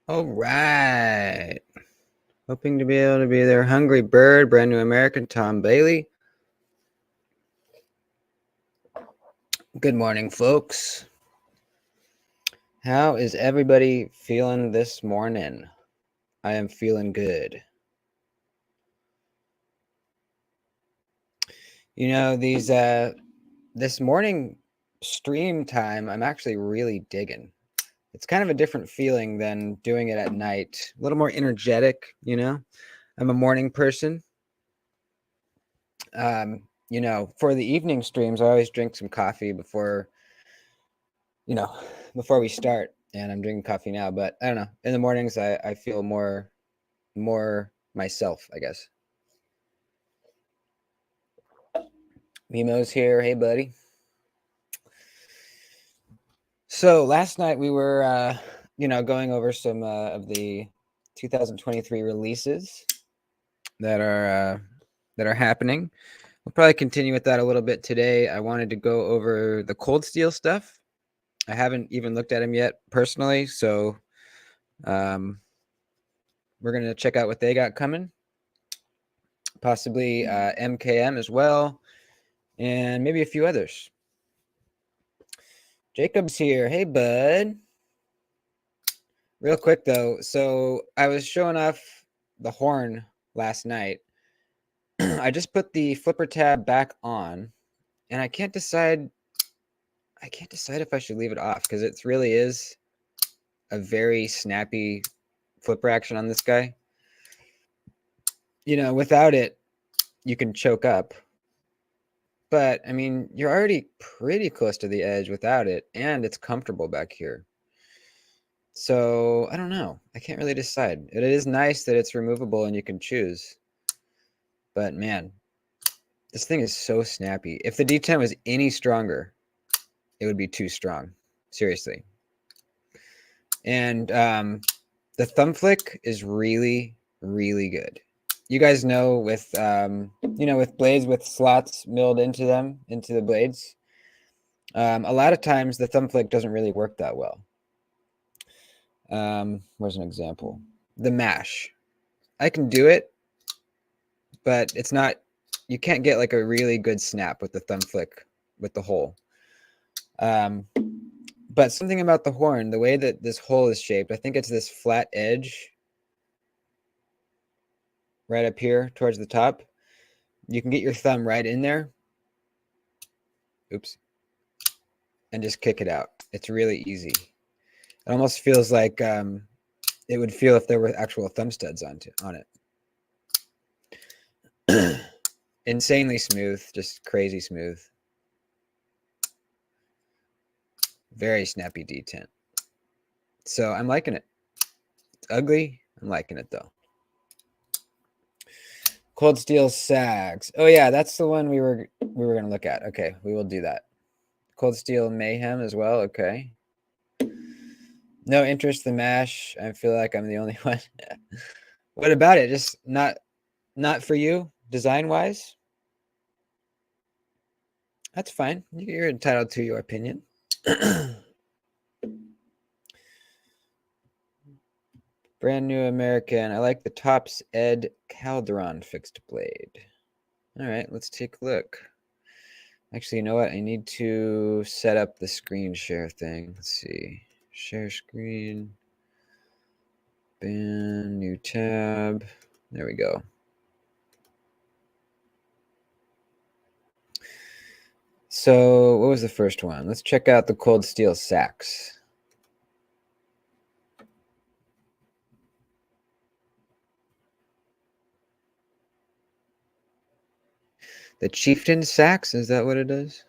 All right. Hoping to be able to be there. Hungry Bird, Brand New American, Tom Bailey. Good morning, folks. How is everybody feeling this morning? I am feeling good. You know, this morning stream time, I'm actually really digging. It's kind of a different feeling than doing it at night. A little more energetic, you know. I'm a morning person. For the evening streams, I always drink some coffee before we start, and I'm drinking coffee now, but I don't know. In the mornings, I feel more myself, I guess. Mimo's here. Hey, buddy. So last night we were, going over some of the 2023 releases that are happening. We'll probably continue with that a little bit today. I wanted to go over the Cold Steel stuff. I haven't even looked at them yet personally, so we're going to check out what they got coming. Possibly MKM as well, and maybe a few others. Jacob's here. Hey, bud. Real quick, though. So I was showing off the horn last night. I just put the flipper tab back on, and I can't decide if I should leave it off because it really is a very snappy flipper action on this guy. Without it, you can choke up. But, I mean, you're already pretty close to the edge without it, and it's comfortable back here. So, I don't know. I can't really decide. It is nice that it's removable and you can choose. But, man, this thing is so snappy. If the D10 was any stronger, it would be too strong. Seriously. And the thumb flick is really, really good. You guys know with blades with slots milled into them, into the blades, a lot of times the thumb flick doesn't really work that well. Where's an example? The mash. I can do it, but it's not, you can't get like a really good snap with the thumb flick with the hole. But something about the horn, the way that this hole is shaped, I think it's this flat edge right up here towards the top. You can get your thumb right in there. Oops. And just kick it out. It's really easy. It almost feels like it would feel if there were actual thumb studs on it. Insanely smooth, just crazy smooth. Very snappy D10. So I'm liking it. It's ugly. I'm liking it though. Cold Steel Sags. Oh yeah, that's the one we were going to look at. Okay, we will do that. Cold Steel Mayhem as well. Okay. No interest in MASH. I feel like I'm the only one. What about it? Just not for you, design-wise? That's fine. You're entitled to your opinion. Brand New American. I like the Topps Ed Calderon fixed blade. All right, let's take a look. Actually, you know what? I need to set up the screen share thing. Let's see. Share screen. Ban, new tab. There we go. So what was the first one? Let's check out the Cold Steel Sax. The Chieftain Sax, is that what it is?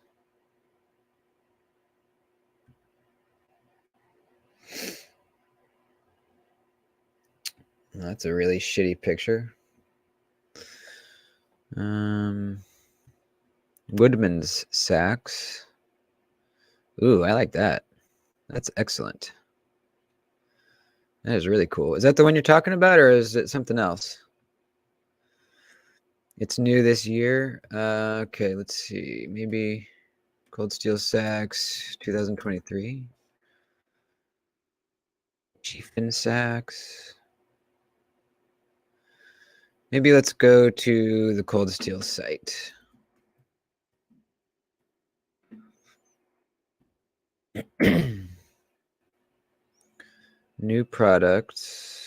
That's a really shitty picture. Woodman's Sax. Ooh, I like that. That's excellent. That is really cool. Is that the one you're talking about, or is it something else? It's new this year. Okay, let's see. Maybe Cold Steel Sax 2023. Chieftain Sacks. Maybe let's go to the Cold Steel site. New products.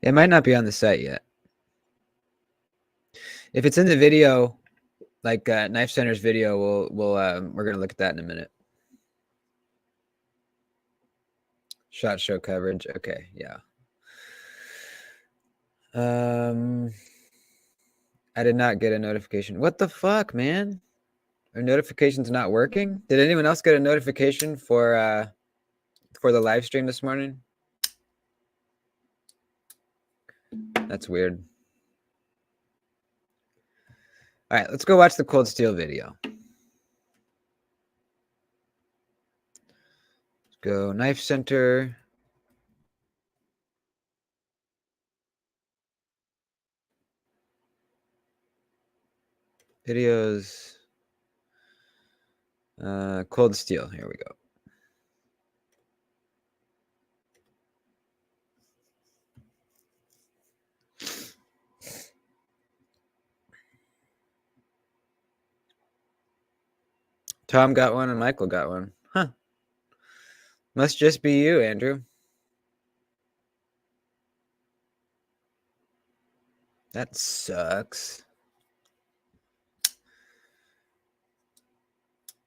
It might not be on the site yet. If it's in the video, like Knife Center's video, we're gonna look at that in a minute. SHOT Show coverage. Okay, yeah. I did not get a notification. What the fuck, man? Are notifications not working? Did anyone else get a notification for the live stream this morning? That's weird. All right, let's go watch the Cold Steel video. Let's go Knife Center. Videos. Cold Steel. Here we go. Tom got one and Michael got one. Huh. Must just be you, Andrew. That sucks.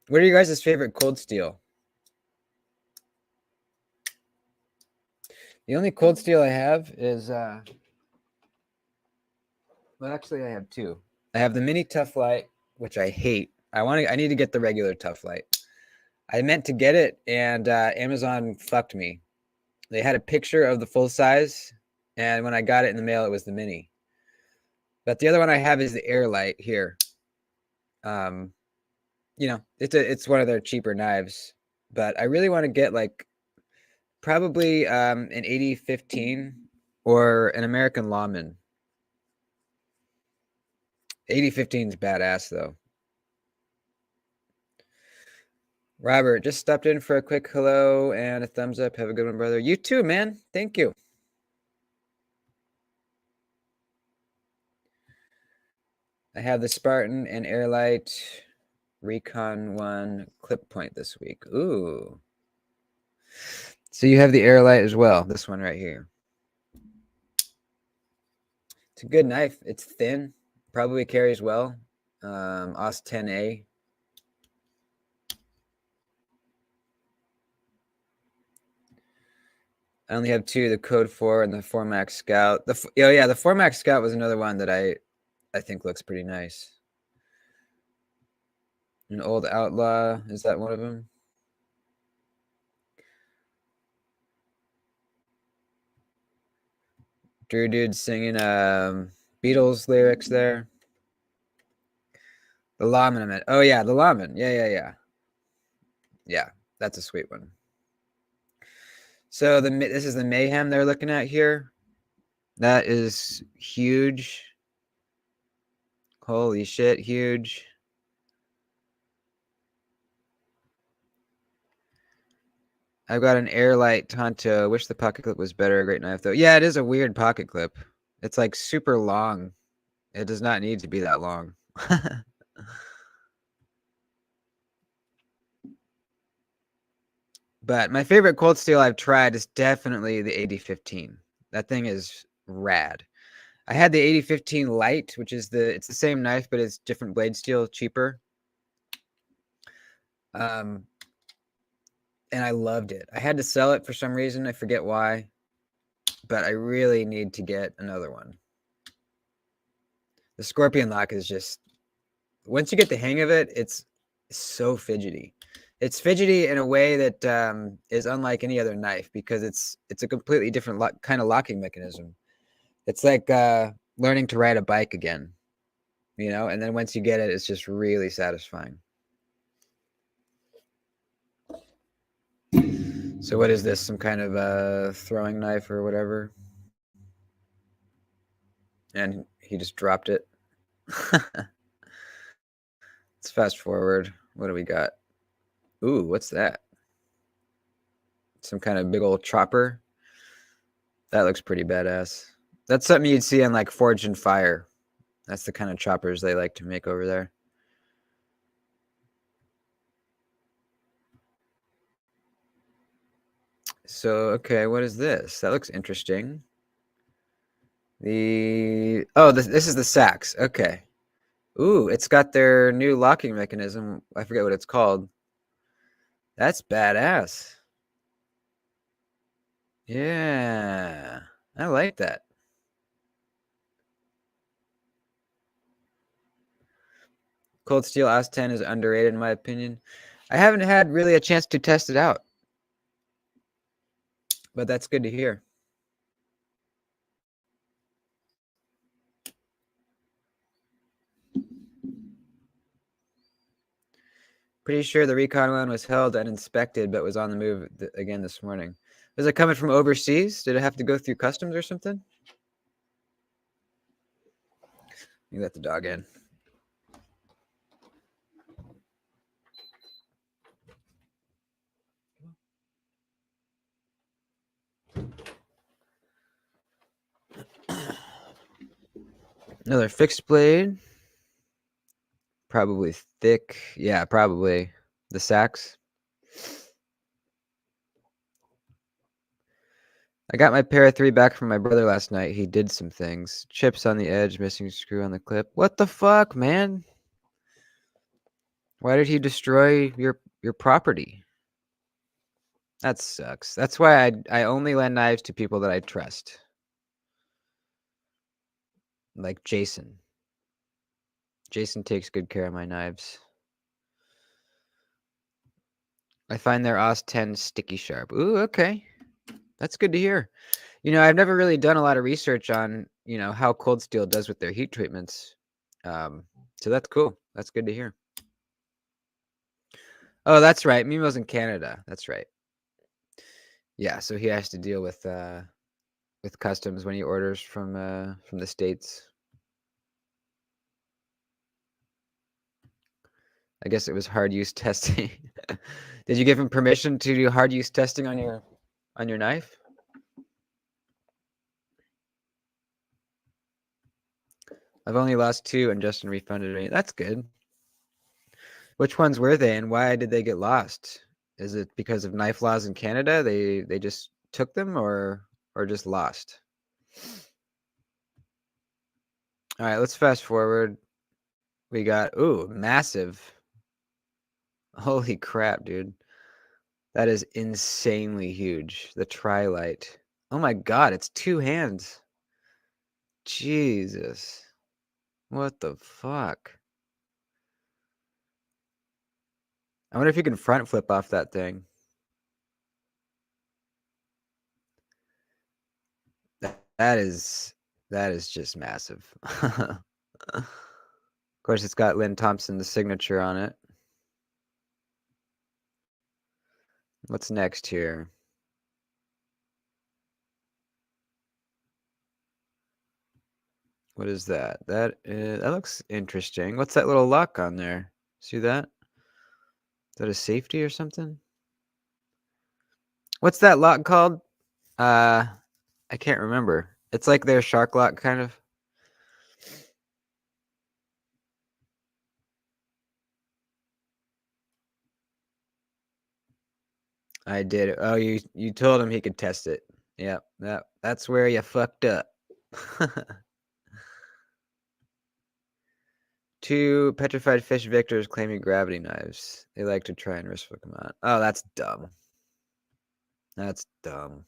What are you guys' favorite Cold Steel? The only Cold Steel I have is well, actually I have two. I have the mini Tough Light, which I hate. I need to get the regular Tough Light. I meant to get it, and Amazon fucked me. They had a picture of the full size, and when I got it in the mail, it was the mini. But the other one I have is the Air Light here. You know, it's one of their cheaper knives, but I really want to get like probably an 8015 or an American Lawman. 8015 is badass though. Robert just stopped in for a quick hello and a thumbs up. Have a good one, brother. You too, man. Thank you. I have the Spartan and Airlight Recon 1 clip point this week. Ooh. So you have the Airlight as well. This one right here. It's a good knife. It's thin. Probably carries well. OS 10A. I only have two, the Code 4 and the 4MAX Scout. The 4MAX Scout was another one that I think looks pretty nice. An Old Outlaw, is that one of them? Drew Dude singing Beatles lyrics there. The Lawman I meant. Oh yeah, the Lawman. Yeah. Yeah, that's a sweet one. So this is the Mayhem they're looking at here. That is huge. Holy shit, huge. I've got an Airlight Tonto. Wish the pocket clip was better. Great knife though. Yeah, it is a weird pocket clip. It's like super long. It does not need to be that long. But my favorite Cold Steel I've tried is definitely the 8015. That thing is rad. I had the 8015 Light, which is it's the same knife, but it's different blade steel, cheaper. And I loved it. I had to sell it for some reason. I forget why, but I really need to get another one. The Scorpion Lock is just, once you get the hang of it, it's so fidgety. It's fidgety in a way that is unlike any other knife because it's a completely different kind of locking mechanism. It's like learning to ride a bike again, you know? And then once you get it, it's just really satisfying. So what is this? Some kind of throwing knife or whatever? And he just dropped it. Let's fast forward. What do we got? Ooh, what's that? Some kind of big old chopper. That looks pretty badass. That's something you'd see on like Forged in Fire. That's the kind of choppers they like to make over there. So, okay, what is this? That looks interesting. This is the sax. Okay. Ooh, it's got their new locking mechanism. I forget what it's called. That's badass. Yeah, I like that. Cold Steel OS 10 is underrated in my opinion. I haven't had really a chance to test it out, but that's good to hear. Pretty sure the recon one was held and inspected, but was on the move again this morning. Was it coming from overseas? Did it have to go through customs or something? You let the dog in. Another fixed blade. Probably thick. Yeah, probably. The sax. I got my pair of 3 back from my brother last night. He did some things. Chips on the edge, missing screw on the clip. What the fuck, man? Why did he destroy your property? That sucks. That's why I only lend knives to people that I trust. Like Jason. Jason takes good care of my knives. I find their OS 10 sticky sharp. Ooh, okay. That's good to hear. I've never really done a lot of research on, how Cold Steel does with their heat treatments. So that's cool. That's good to hear. Oh, that's right. Mimo's in Canada. That's right. Yeah, so he has to deal with customs when he orders from the States. I guess it was hard use testing. Did you give him permission to do hard use testing on your knife? I've only lost 2 and Justin refunded me. That's good. Which ones were they and why did they get lost? Is it because of knife laws in Canada? They just took them or just lost? All right, let's fast forward. We got massive. Holy crap, dude. That is insanely huge. The Tri-Light. Oh my god, it's 2 hands. Jesus. What the fuck? I wonder if you can front flip off that thing. That is just massive. Of course, it's got Lynn Thompson's signature on it. What's next here? What is that? That looks interesting. What's that little lock on there? See that? Is that a safety or something? What's that lock called? I can't remember. It's like their shark lock kind of. I did it. Oh, you told him he could test it. Yep, that's where you fucked up. 2 petrified fish victors claiming gravity knives. They like to try and risk hook them out. Oh, that's dumb. That's dumb.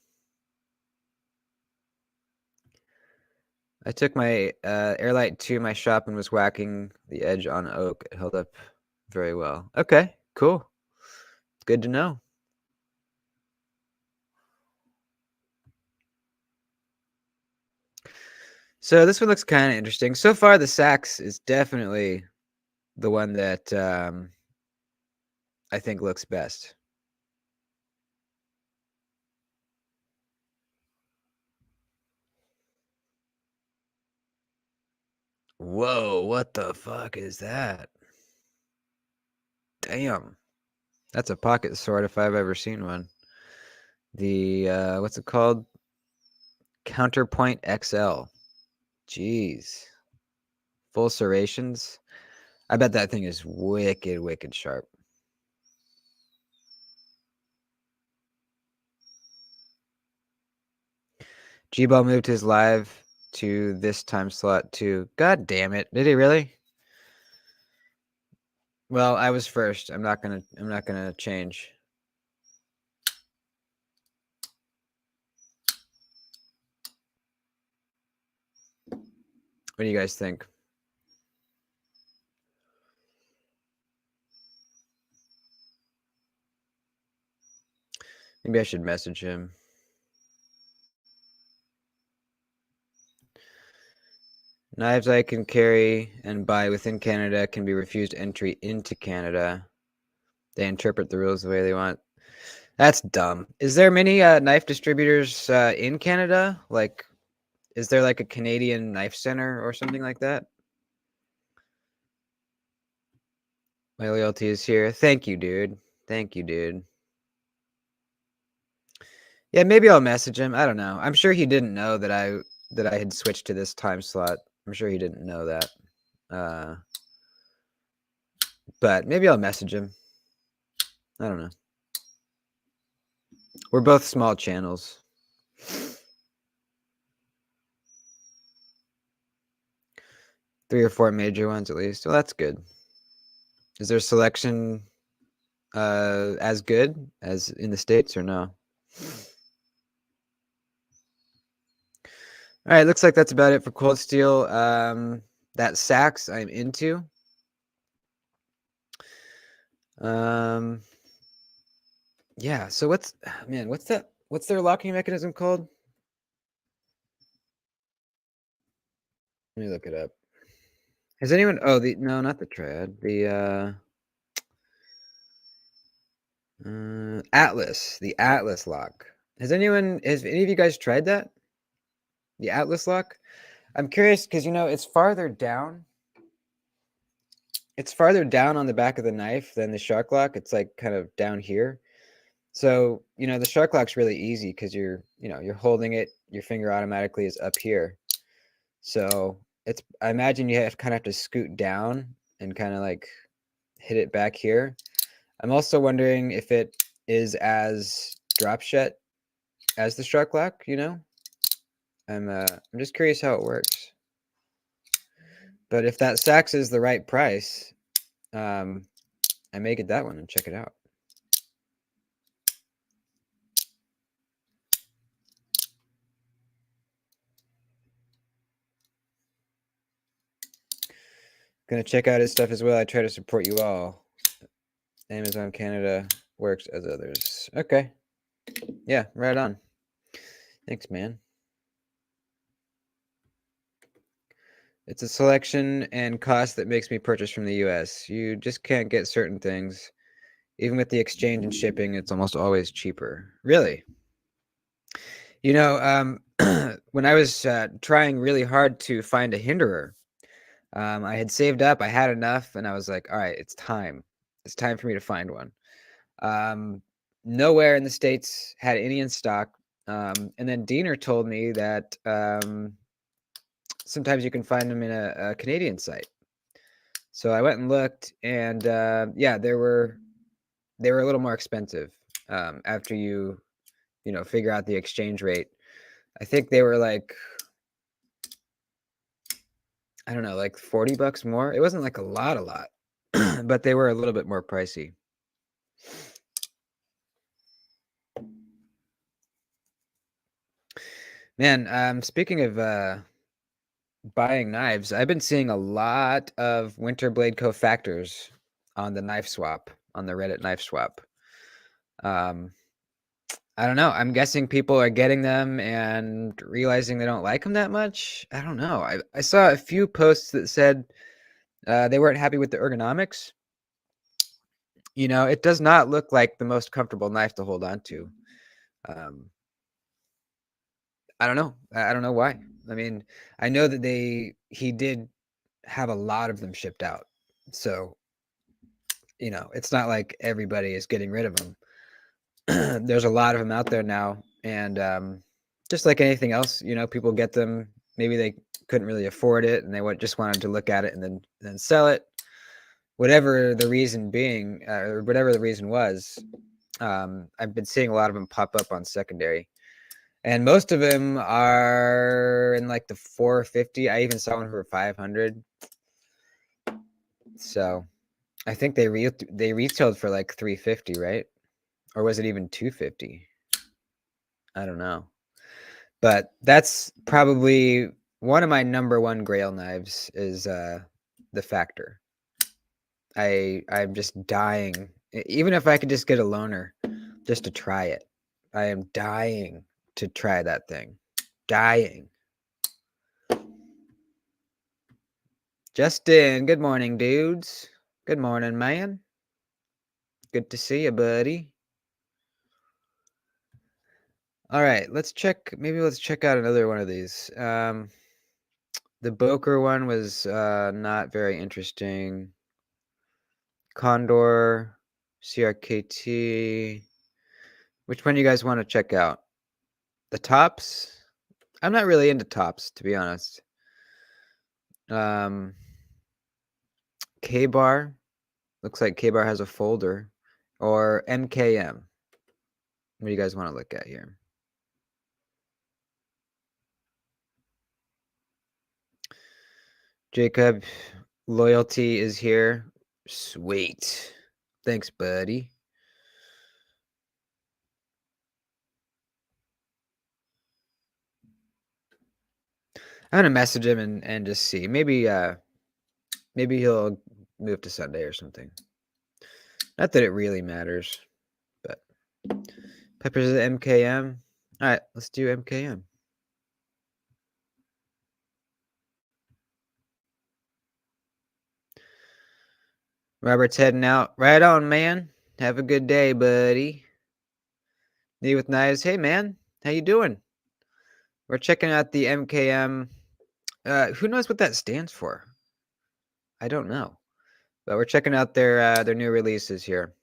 I took my Airlight to my shop and was whacking the edge on oak. It held up very well. Okay, cool. Good to know. So this one looks kind of interesting. So far, the sax is definitely the one that I think looks best. Whoa, what the fuck is that? Damn. That's a pocket sword if I've ever seen one. The what's it called? Counterpoint XL. Jeez. Full serrations. I bet that thing is wicked, wicked sharp. G-Ball moved his live to this time slot too. God damn it. Did he really? Well, I was first. I'm not gonna change. What do you guys think? Maybe I should message him. Knives I can carry and buy within Canada can be refused entry into Canada. They interpret the rules the way they want. That's dumb. Is there many knife distributors in Canada? Like, is there like a Canadian knife center or something like that? My loyalty is here. Thank you, dude. Thank you, dude. Yeah, maybe I'll message him. I don't know. I'm sure he didn't know that I had switched to this time slot. I'm sure he didn't know that. But maybe I'll message him. I don't know. We're both small channels. 3 or 4 major ones at least. Well, that's good. Is their selection as good as in the States or no? All right, looks like that's about it for Cold Steel. That Sax I'm into. Yeah, so what's their locking mechanism called? Let me look it up. Has anyone no, not the Triad. The Atlas, the Atlas lock. Has any of you guys tried that? The Atlas lock? I'm curious because it's farther down. It's farther down on the back of the knife than the shark lock. It's like kind of down here. So, the shark lock's really easy because you're holding it, your finger automatically is up here. So I imagine you kind of have to scoot down and kind of like hit it back here. I'm also wondering if it is as drop shut as the shark lock, I'm just curious how it works. But if that Sax is the right price, I may get that one and check it out. Gonna check out his stuff as well. I try to support you all. Amazon Canada works as others. Okay. Yeah, right on. Thanks, man. It's a selection and cost that makes me purchase from the US. You just can't get certain things. Even with the exchange and shipping, it's almost always cheaper. Really? When I was trying really hard to find a hinderer, I had saved up, I had enough, and I was like, all right, it's time. It's time for me to find one. Nowhere in the States had any in stock. And then Diener told me that sometimes you can find them in a Canadian site. So I went and looked, and yeah, they were a little more expensive after you figure out the exchange rate. I think they were like, I don't know, like $40 more. It wasn't like a lot, but they were a little bit more pricey. Man, speaking of buying knives, I've been seeing a lot of Winter Blade Co. factors on the knife swap, on the Reddit knife swap. I don't know. I'm guessing people are getting them and realizing they don't like them that much. I don't know. I saw a few posts that said they weren't happy with the ergonomics. It does not look like the most comfortable knife to hold on to. I don't know. I don't know why. I mean, I know that he did have a lot of them shipped out. So, it's not like everybody is getting rid of them. There's a lot of them out there now, and just like anything else, people get them. Maybe they couldn't really afford it, and they just wanted to look at it and then sell it. Whatever the reason being, or whatever the reason was, I've been seeing a lot of them pop up on secondary, and most of them are in like the 450. I even saw one for 500. So I think they retailed for like 350, right? Or was it even 250? I don't know. But that's probably one of my number one Grail knives is the Factor. I'm just dying. Even if I could just get a loaner just to try it. I am dying to try that thing. Dying. Justin, good morning, dudes. Good morning, man. Good to see you, buddy. All right, let's check out another one of these. The Boker one was not very interesting. Condor, CRKT. Which one do you guys want to check out? The tops? I'm not really into tops, to be honest. K-Bar. Looks like K-Bar has a folder. Or MKM. What do you guys want to look at here? Jacob, loyalty is here. Sweet. Thanks, buddy. I'm gonna message him and just see. Maybe he'll move to Sunday or something. Not that it really matters, but Peppers is MKM. All right, let's do MKM. Robert's heading out. Right on, man. Have a good day, buddy. Knee with knives. Hey, man. How you doing? We're checking out the MKM. Who knows what that stands for? I don't know. But we're checking out their new releases here.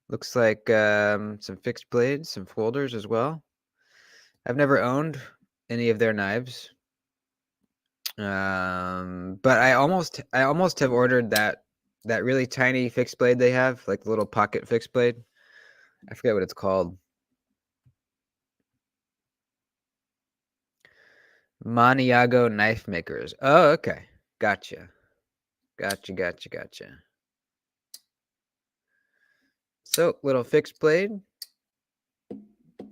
Looks like some fixed blades, some folders as well. I've never owned any of their knives. But I almost have ordered that really tiny fixed blade they have, like the little pocket fixed blade. I forget what it's called. Maniago Knife Makers. Oh, okay. Gotcha. So, little fixed blade.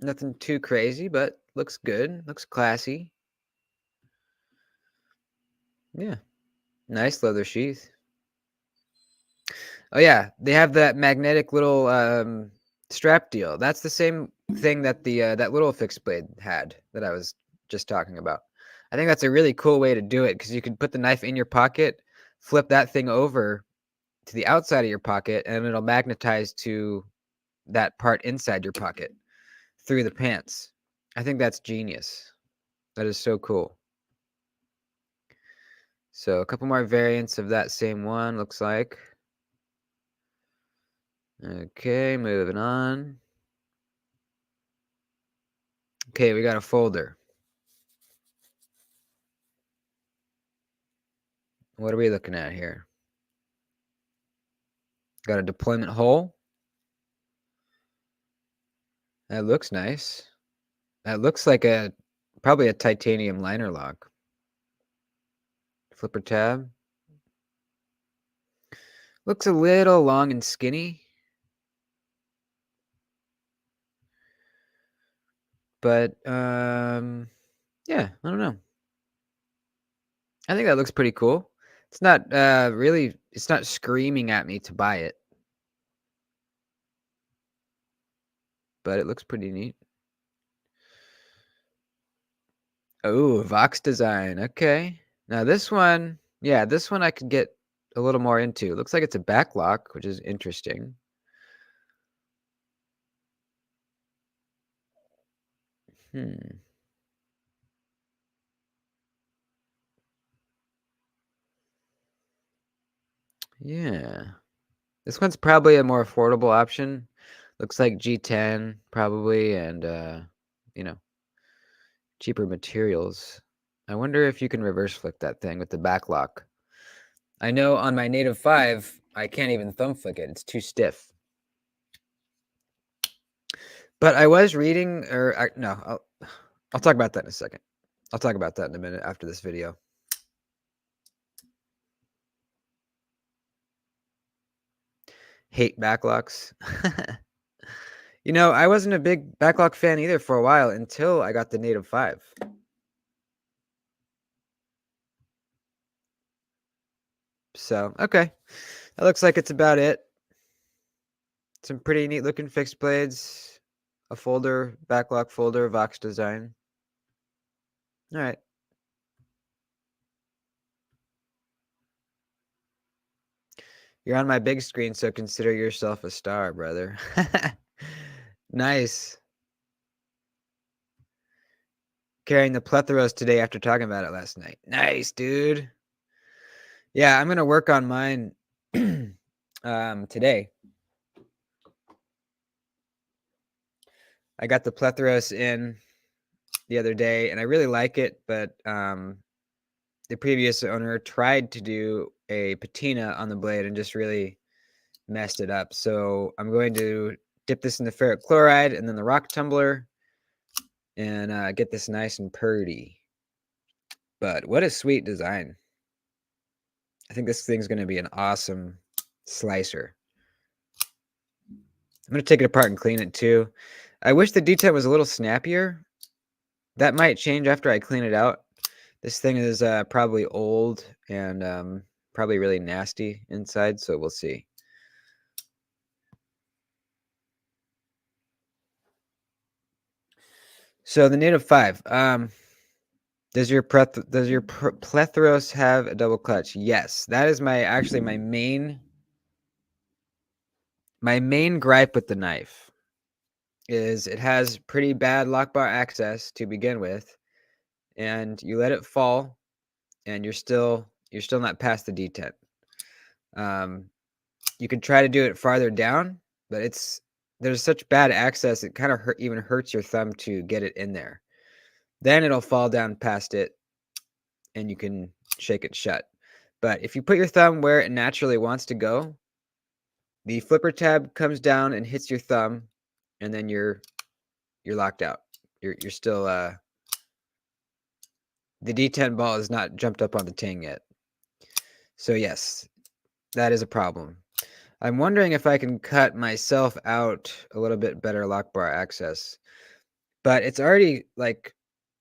Nothing too crazy, but looks good. Looks classy. Yeah. Nice leather sheath. Oh yeah, they have that magnetic little strap deal. That's the same thing that the that little fixed blade had that I was just talking about. I think that's a really cool way to do it because you can put the knife in your pocket, flip that thing over to the outside of your pocket, and it'll magnetize to that part inside your pocket through the pants. I think that's genius. That is so cool. So a couple more variants of that same one, looks like. Okay, moving on. Okay, we got a folder. What are we looking at here? Got a deployment hole. That looks nice. That looks like probably a titanium liner lock. Flipper tab. Looks a little long and skinny. But yeah, I don't know. I think that looks pretty cool. It's not it's not screaming at me to buy it. But it looks pretty neat. Oh, Vox design. Okay. Now this one, yeah, this one I could get a little more into. Looks like it's a back lock, which is interesting. Yeah. This one's probably a more affordable option. Looks like G10 probably, and you know, cheaper materials. I wonder if you can reverse flick that thing with the back lock. I know on my Native 5, I can't even thumb flick it. It's too stiff. But I was reading, no, I'll talk about that in a second. I'll talk about that in a minute after this video. Hate backlocks. You know, I wasn't a big backlock fan either for a while until I got the Native 5. So, okay. That looks like it's about it. Some pretty neat looking fixed blades. A folder, backlock folder, Vox design. All right. You're on my big screen, so consider yourself a star, brother. Nice. Carrying the plethoros today after talking about it last night. Nice, dude. Yeah, I'm gonna work on mine today. I got the plethoros in the other day, and I really like it, but the previous owner tried to do a patina on the blade and just really messed it up. So I'm going to dip this in the ferric chloride and then the rock tumbler and get this nice and purdy. But what a sweet design. I think this thing's going to be an awesome slicer. I'm going to take it apart and clean it too. I wish the detent was a little snappier. That might change after I clean it out. This thing is probably old and probably really nasty inside, so we'll see. So the Native 5. Does your plethoros have a double clutch? Yes, that is actually my main gripe with the knife is it has pretty bad lock bar access to begin with, and you let it fall, and you're still not past the detent. You could try to do it farther down, but there's such bad access it kind of even hurts your thumb to get it in there. Then it'll fall down past it, and you can shake it shut. But if you put your thumb where it naturally wants to go, the flipper tab comes down and hits your thumb, and then you're locked out. You're still the detent ball is not jumped up on the tang yet. So yes, that is a problem. I'm wondering if I can cut myself out a little bit better lock bar access, but it's already like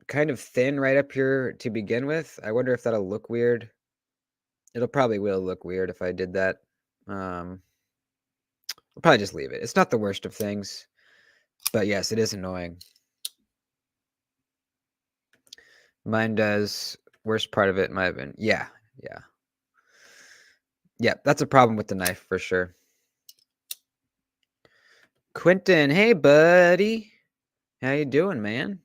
kind of thin right up here to begin with. I wonder if that'll look weird. It'll probably will look weird if I did that. I'll probably just leave it. It's not the worst of things, but yes, it is annoying. Mine does. Worst part of it might have been, yeah. That's a problem with the knife for sure. Quentin, hey buddy, how you doing, man?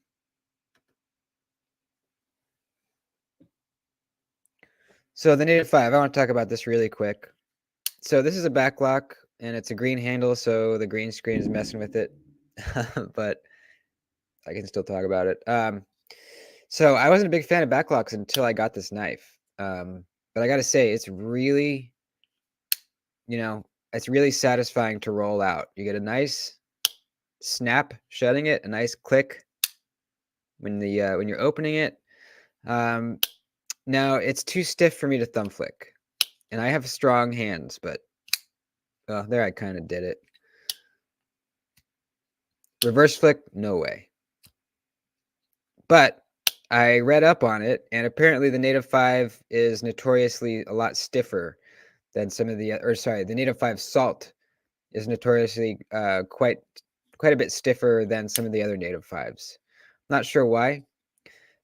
So the Native 5, I want to talk about this really quick. So this is a backlock, and it's a green handle, so the green screen is messing with it, but I can still talk about it. So I wasn't a big fan of backlocks until I got this knife, but I got to say, it's really, it's really satisfying to roll out. You get a nice snap shutting it, a nice click when you're opening it. Now it's too stiff for me to thumb flick, and I have strong hands, but there I kind of did it. Reverse flick, no way. But I read up on it, and apparently the Native 5 is notoriously a lot stiffer than some of the Native 5 Salt is notoriously quite a bit stiffer than some of the other Native 5s. Not sure why,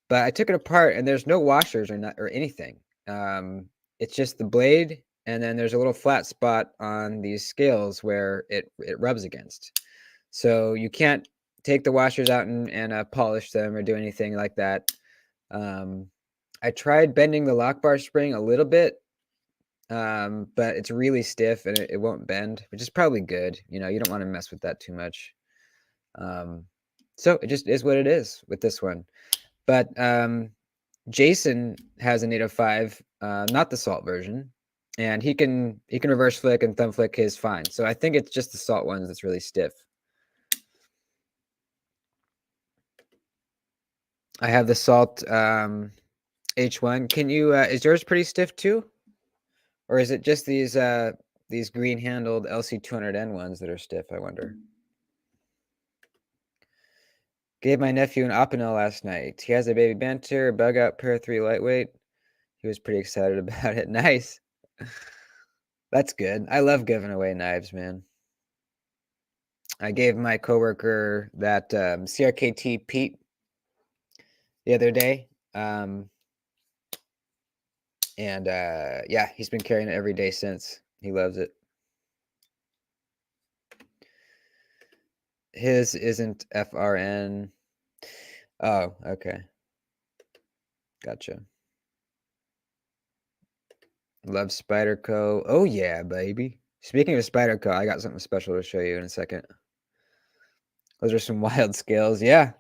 but I took it apart, and there's no washers or anything. It's just the blade, and then there's a little flat spot on these scales where it rubs against. So you can't take the washers out and polish them or do anything like that. I tried bending the lock bar spring a little bit, but it's really stiff and it won't bend, which is probably good. You know, you don't want to mess with that too much. So it just is what it is with this one. But Jason has a native 5, not the salt version, and he can reverse flick and thumb flick his fine. So I think it's just the salt ones that's really stiff. I have the salt H1. Can you is yours pretty stiff too? Or is it just these green handled LC200N ones that are stiff, I wonder? Gave my nephew an Opinel last night. He has a baby banter, a bug out pair 3 lightweight. He was pretty excited about it. Nice. That's good. I love giving away knives, man. I gave my coworker that CRKT Pete the other day. And yeah, he's been carrying it every day since. He loves it. His isn't FRN. Oh, okay. Gotcha. Love Spyderco. Oh yeah, baby. Speaking of Spyderco, I got something special to show you in a second. Those are some wild scales. Yeah.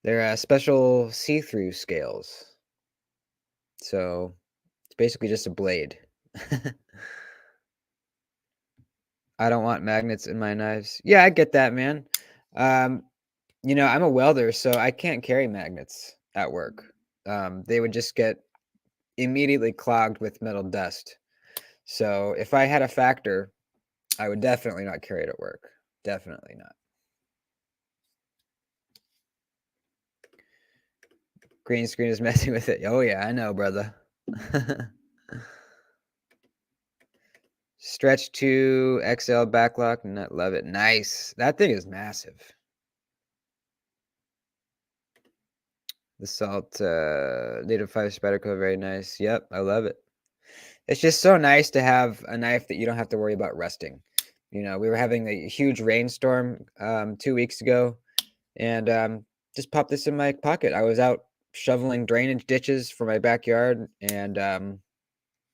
They're special see-through scales. So it's basically just a blade. I don't want magnets in my knives. Yeah, I get that, man. You know, I'm a welder, so I can't carry magnets at work. They would just get immediately clogged with metal dust. So if I had a factor, I would definitely not carry it at work. Definitely not. Green screen is messing with it. Oh yeah, I know, brother. Stretch 2 XL backlock. Love it. Nice. That thing is massive. The salt native 5 Spyderco, very nice. Yep, I love it. It's just so nice to have a knife that you don't have to worry about rusting. You know, we were having a huge rainstorm 2 weeks ago, and just popped this in my pocket. I was out shoveling drainage ditches for my backyard, and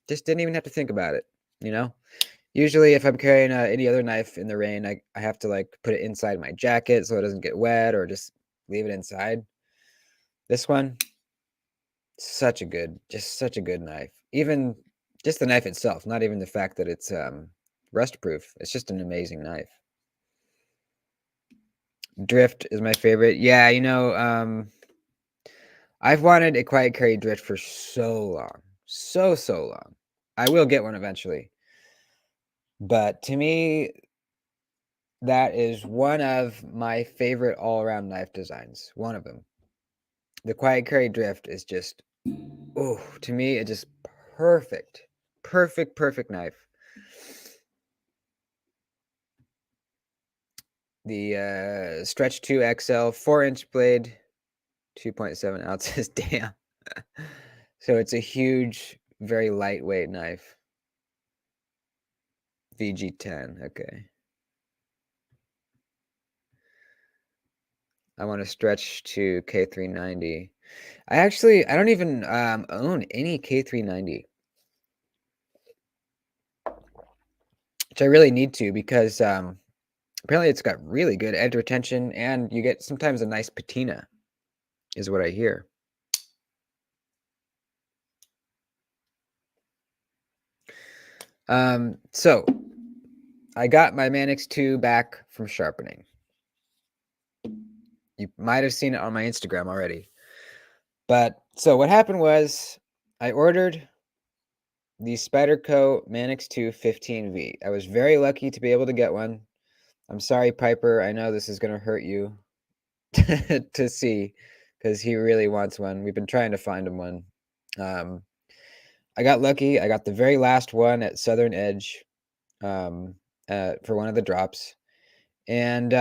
just didn't even have to think about it. You know, usually if I'm carrying any other knife in the rain, I have to like put it inside my jacket so it doesn't get wet, or just leave it inside. This one, just such a good knife. Even just the knife itself, not even the fact that it's rust proof. It's just an amazing knife. Drift is my favorite. Yeah, you know, I've wanted a quiet carry drift for so long. So long. I will get one eventually. But to me, that is one of my favorite all-around knife designs. One of them. The quiet carry drift is just, oh, to me, it's just perfect. Perfect knife. The Stretch 2 XL 4-inch blade, 2.7 ounces. Damn. So it's a huge, very lightweight knife. VG10. Okay. I want to stretch to K390. I don't even own any K390, which I really need to, because apparently it's got really good edge retention, and you get sometimes a nice patina, is what I hear. So I got my Manix 2 back from sharpening. You might have seen it on my Instagram already. But so what happened was I ordered the Spyderco Manix 2 15V. I was very lucky to be able to get one. I'm sorry, Piper. I know this is going to hurt you to see, because he really wants one. We've been trying to find him one. I got lucky. I got the very last one at Southern Edge for one of the drops. And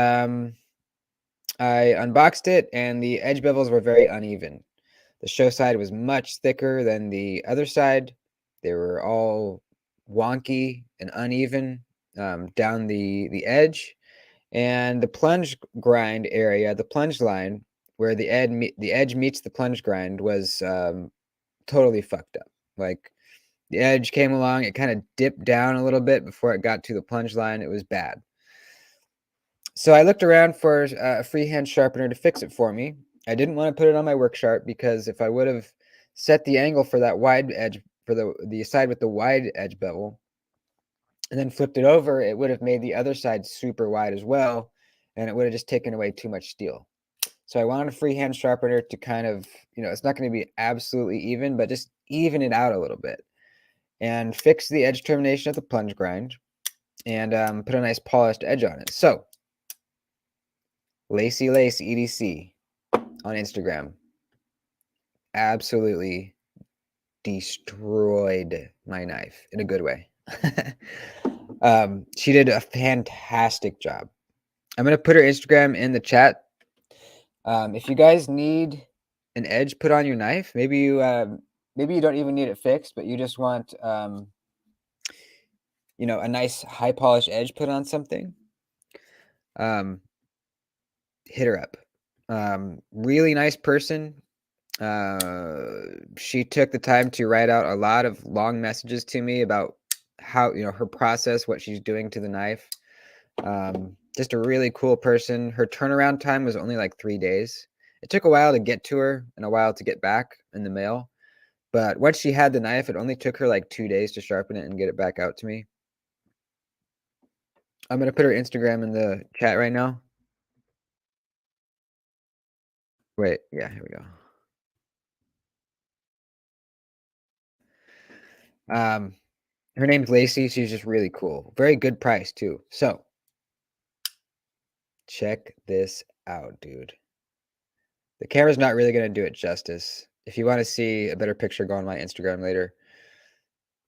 I unboxed it, and the edge bevels were very uneven. The show side was much thicker than the other side. They were all wonky and uneven down the edge. And the plunge grind area, the plunge line where the edge meets the plunge grind, was totally fucked up. Like, The edge came along. It kind of dipped down a little bit before it got to the plunge line. It was bad. So I looked around for a freehand sharpener to fix it for me. I didn't want to put it on my work sharp because if I would have set the angle for that wide edge, for the side with the wide edge bevel, and then flipped it over, it would have made the other side super wide as well, and it would have just taken away too much steel. So I wanted a freehand sharpener to kind of, it's not going to be absolutely even, but just even it out a little bit and fix the edge termination of the plunge grind and put a nice polished edge on it. So Lacy Lace EDC on Instagram absolutely destroyed my knife in a good way. She did a fantastic job. I'm going to put her Instagram in the chat. If you guys need an edge put on your knife, maybe you don't even need it fixed, but you just want a nice high polished edge put on something, hit her up. Really nice person. She took the time to write out a lot of long messages to me about how, her process, what she's doing to the knife. Just a really cool person. Her turnaround time was only like 3 days. It took a while to get to her and a while to get back in the mail. But once she had the knife, it only took her like 2 days to sharpen it and get it back out to me. I'm going to put her Instagram in the chat right now. Wait, yeah, here we go. Her name's Lacey. She's just really cool. Very good price too. So check this out, dude. The camera's not really going to do it justice. If you want to see a better picture, go on my Instagram later.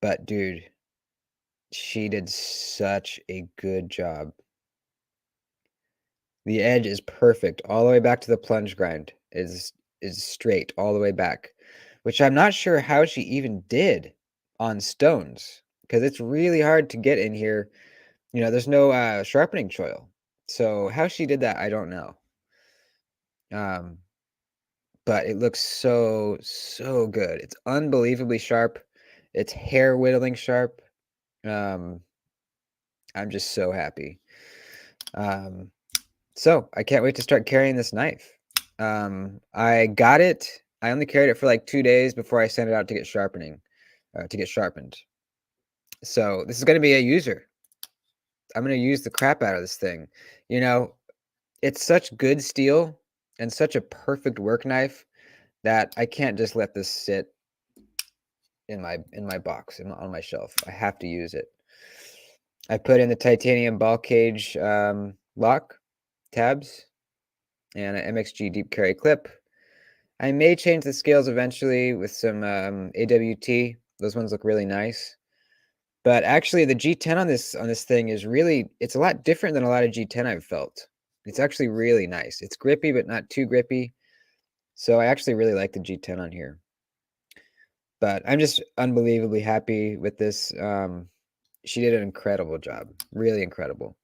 But dude, she did such a good job. The edge is perfect all the way back to the plunge grind. Is straight all the way back, which I'm not sure how she even did on stones because it's really hard to get in here. There's no sharpening choil. So how she did that, I don't know. But it looks so, so good. It's unbelievably sharp. It's hair whittling sharp. I'm just so happy. So I can't wait to start carrying this knife. I got it. I only carried it for like 2 days before I sent it out to get sharpened. So this is going to be a user. I'm going to use the crap out of this thing. It's such good steel and such a perfect work knife that I can't just let this sit in my box on my shelf. I have to use it. I put in the titanium ball cage lock tabs and an MXG deep carry clip. I may change the scales eventually with some AWT. Those ones look really nice. But actually, the G10 on this thing is it's a lot different than a lot of G10 I've felt. It's actually really nice. It's grippy, but not too grippy. So I actually really like the G10 on here. But I'm just unbelievably happy with this. She did an incredible job. Really incredible.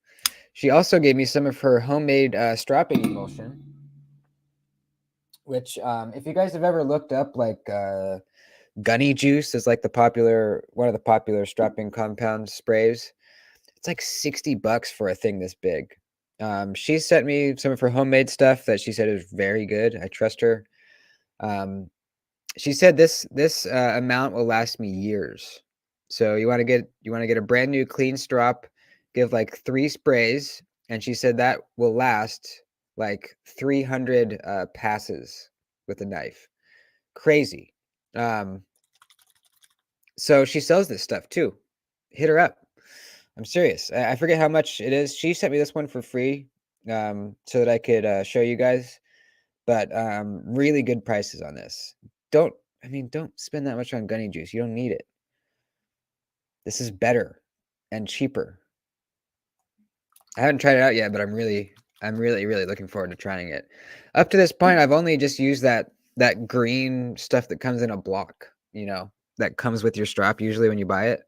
She also gave me some of her homemade stropping emulsion, which if you guys have ever looked up like Gunny Juice is like one of the popular stropping compound sprays. It's like $60 for a thing this big. She sent me some of her homemade stuff that she said is very good. I trust her. She said this amount will last me years. So you want to get a brand new clean strop, give like 3 sprays, and she said that will last like 300 passes with a knife. Crazy. So she sells this stuff too. Hit her up. I'm serious. I forget how much it is. She sent me this one for free, so that I could show you guys. But really good prices on this. Don't spend that much on Gunny Juice. You don't need it. This is better and cheaper. I haven't tried it out yet, but I'm really, really looking forward to trying it. Up to this point, I've only just used that green stuff that comes in a block, that comes with your strap usually when you buy it.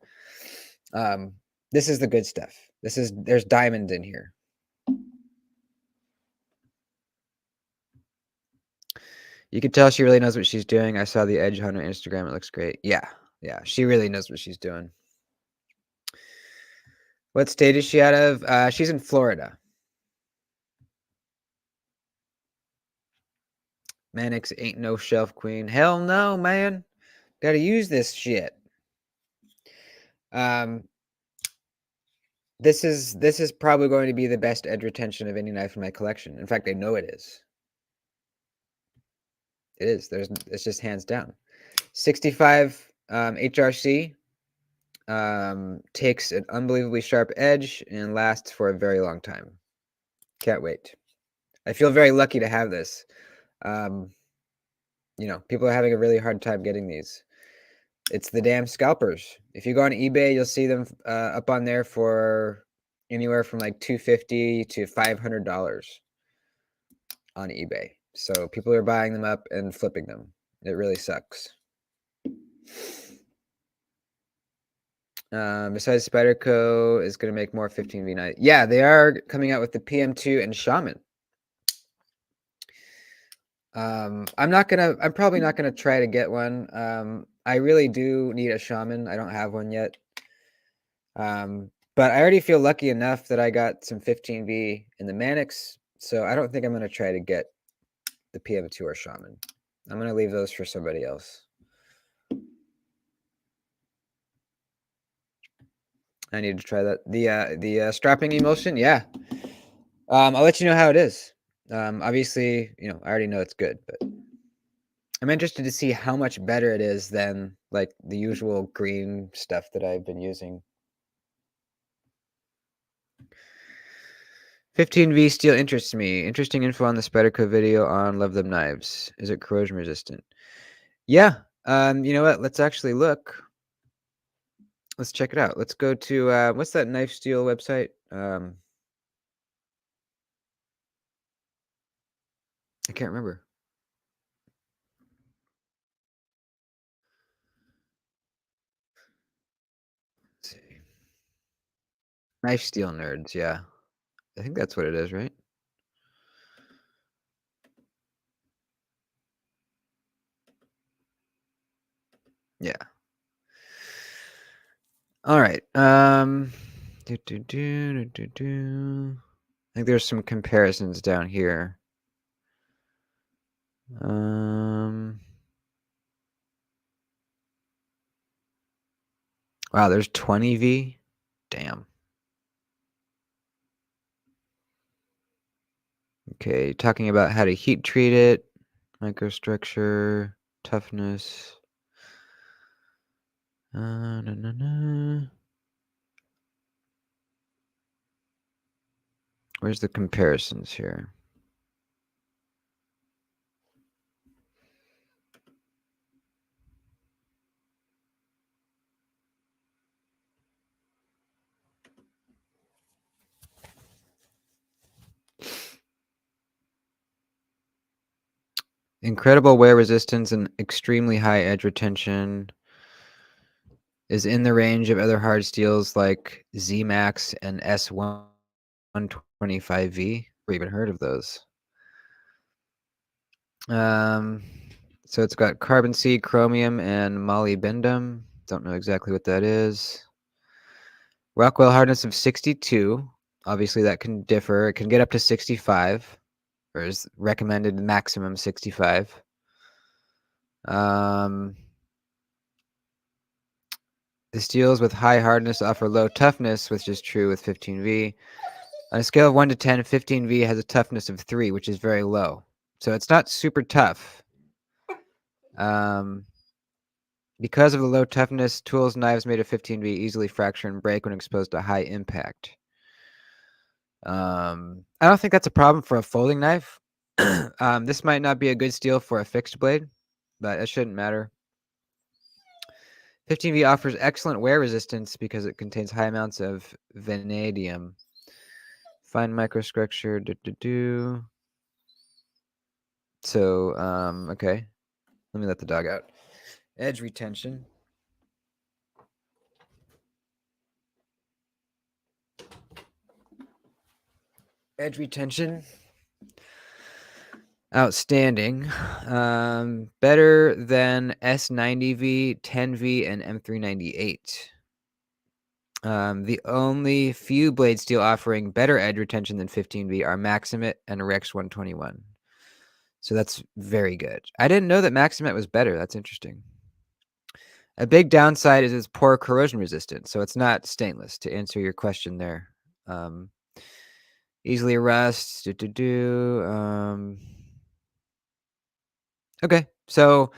This is the good stuff. There's diamonds in here. You can tell she really knows what she's doing. I saw the edge on her Instagram. It looks great. Yeah, Yeah, she really knows what she's doing. What state is she out of? She's in Florida. Mannix ain't no shelf queen. Hell no, man. Gotta use this shit. This is probably going to be the best edge retention of any knife in my collection. In fact, I know it is. It is. It's just hands down. 65 HRC takes an unbelievably sharp edge and lasts for a very long time. Can't wait. I feel very lucky to have this. People are having a really hard time getting these. It's the damn scalpers. If you go on eBay, you'll see them up on there for anywhere from like $250 to $500 on eBay. So people are buying them up and flipping them. It really sucks. Besides Spyderco is going to make more 15V knives. Yeah, they are coming out with the PM2 and Shaman. I'm probably not gonna try to get one. I really do need a Shaman. I don't have one yet. But I already feel lucky enough that I got some 15V in the Mannix, so I don't think I'm gonna try to get the PM2 or Shaman. I'm gonna leave those for somebody else. I need to try that. The strapping emulsion, yeah. I'll let you know how it is. Obviously, I already know it's good, but I'm interested to see how much better it is than like the usual green stuff that I've been using. 15V steel interests me. Interesting info on the Spyderco video on Love Them Knives. Is it corrosion resistant? Yeah. You know what? Let's actually look. Let's check it out. Let's go to what's that knife steel website? I can't remember. Let's see. Knife steel nerds, yeah. I think that's what it is, right? Yeah. All right. I think there's some comparisons down here. Wow, there's 20V. Damn. Okay, talking about how to heat treat it, microstructure, toughness. Where's the comparisons here? Incredible wear resistance and extremely high edge retention. Is in the range of other hard steels like Z-Max and S125V. Never even heard of those. So it's got carbon C, chromium, and molybdenum. Don't know exactly what that is. Rockwell hardness of 62. Obviously, that can differ. It can get up to 65, or is recommended maximum 65. The steels with high hardness offer low toughness, which is true with 15V. On a scale of 1 to 10, 15V has a toughness of 3, which is very low. So it's not super tough. Because of the low toughness, tools and knives made of 15V easily fracture and break when exposed to high impact. I don't think that's a problem for a folding knife. This might not be a good steel for a fixed blade, but it shouldn't matter. 15V offers excellent wear resistance because it contains high amounts of vanadium. Fine microstructure. So, okay. Let me let the dog out. Edge retention. Edge retention. Outstanding. Better than S90V, 10V, and M398. The only few blade steel offering better edge retention than 15V are Maximate and Rex 121. So that's very good. I didn't know that Maximate was better. That's interesting. A big downside is its poor corrosion resistance, so it's not stainless, to answer your question there. Easily rusts. Okay, so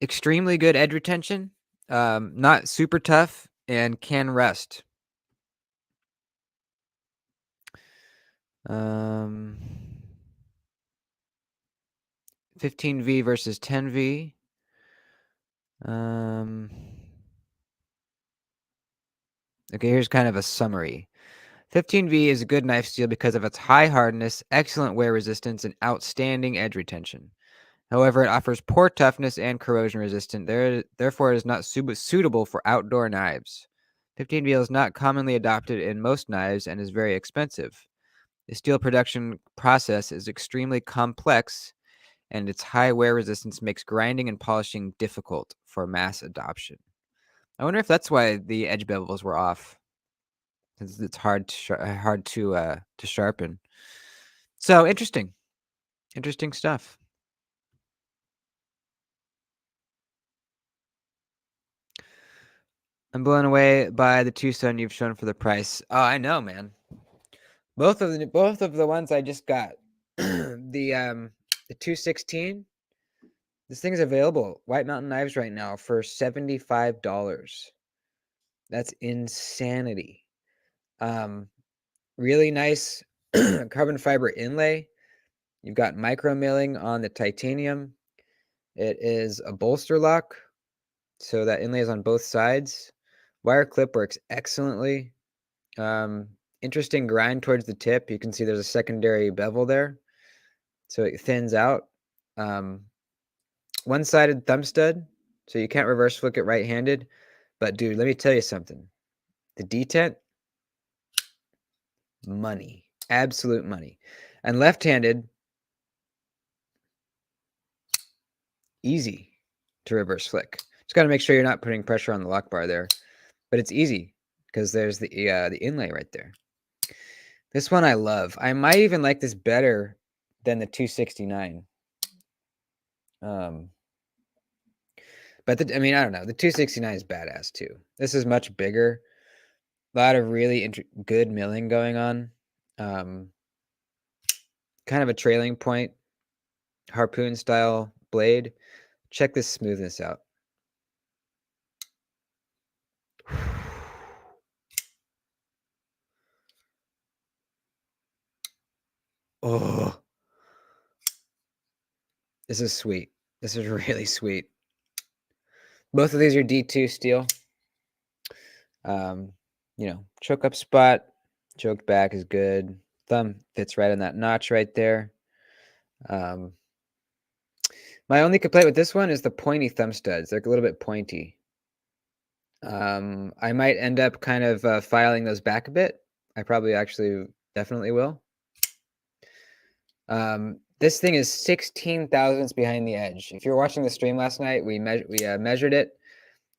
extremely good edge retention, not super tough, and can rust. 15V versus 10V. Okay, here's kind of a summary. 15V is a good knife steel because of its high hardness, excellent wear resistance, and outstanding edge retention. However, it offers poor toughness and corrosion resistance, therefore it is not suitable for outdoor knives. 15V is not commonly adopted in most knives and is very expensive. The steel production process is extremely complex, and its high wear resistance makes grinding and polishing difficult for mass adoption. I wonder if that's why the edge bevels were off. It's hard to sharpen. So interesting stuff. I'm blown away by the Tucson you've shown for the price. Oh, I know, man. Both of the ones I just got, the 216. This thing is available, White Mountain Knives, right now for $75. That's insanity. Really nice carbon fiber inlay. You've got micro milling on the titanium. It is a bolster lock, so that inlay is on both sides. Wire clip works excellently. Interesting grind towards the tip. You can see there's a secondary bevel there, so it thins out. One-sided thumb stud, so you can't reverse flick it right-handed. But dude, let me tell you something. The detent, money, absolute money. And left-handed, easy to reverse flick. Just got to make sure you're not putting pressure on the lock bar there. But it's easy because there's the inlay right there. This one I love. I might even like this better than the 269. But I mean, I don't know. The 269 is badass too. This is much bigger. A lot of really good milling going on. Kind of a trailing point, harpoon style blade. Check this smoothness out. Oh, this is sweet. This is really sweet. Both of these are D2 steel. Choke up spot, choke back is good. Thumb fits right in that notch right there. My only complaint with this one is the pointy thumb studs. They're a little bit pointy. I might end up kind of filing those back a bit. I probably actually definitely will. This thing is 16 thousandths behind the edge. If you were watching the stream last night, we measured it.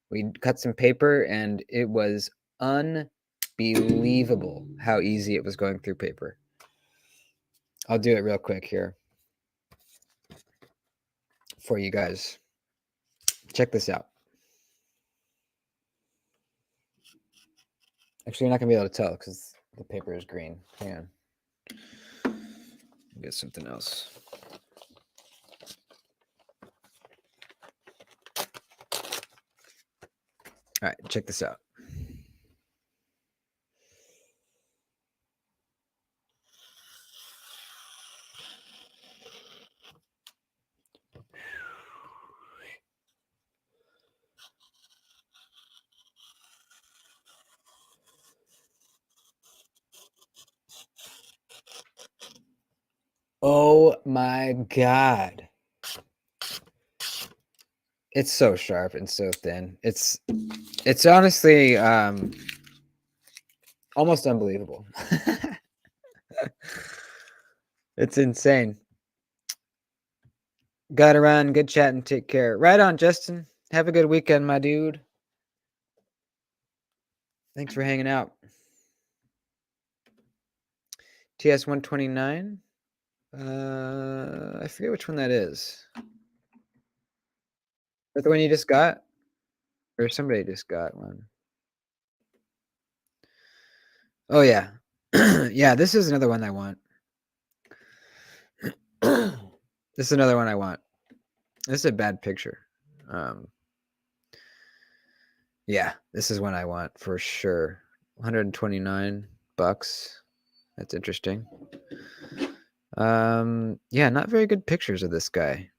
We cut some paper, and it was unbelievable how easy it was going through paper. I'll do it real quick here for you guys. Check this out. Actually, you're not going to be able to tell because the paper is green. Hang on. Get something else. All right, check this out. Oh my God. It's so sharp and so thin. It's honestly almost unbelievable. It's insane. Gotta run. Good chat and take care. Right on, Justin. Have a good weekend, my dude. Thanks for hanging out. TS 129. I forget which one that is. Is that the one you just got? Or somebody just got one. Oh, yeah. Yeah, this is another one I want. This is another one I want. This is a bad picture. Yeah, this is one I want for sure. $129. That's interesting. Yeah, not very good pictures of this guy.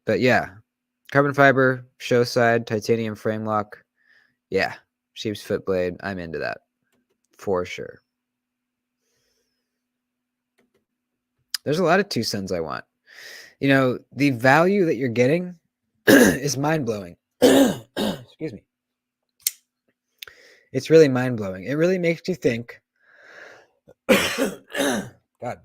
But yeah, carbon fiber, show side, titanium frame lock. Yeah, sheep's foot blade. I'm into that for sure. There's a lot of Tucson's I want. You know, the value that you're getting is mind-blowing. Excuse me. It's really mind-blowing. It really makes you think. God.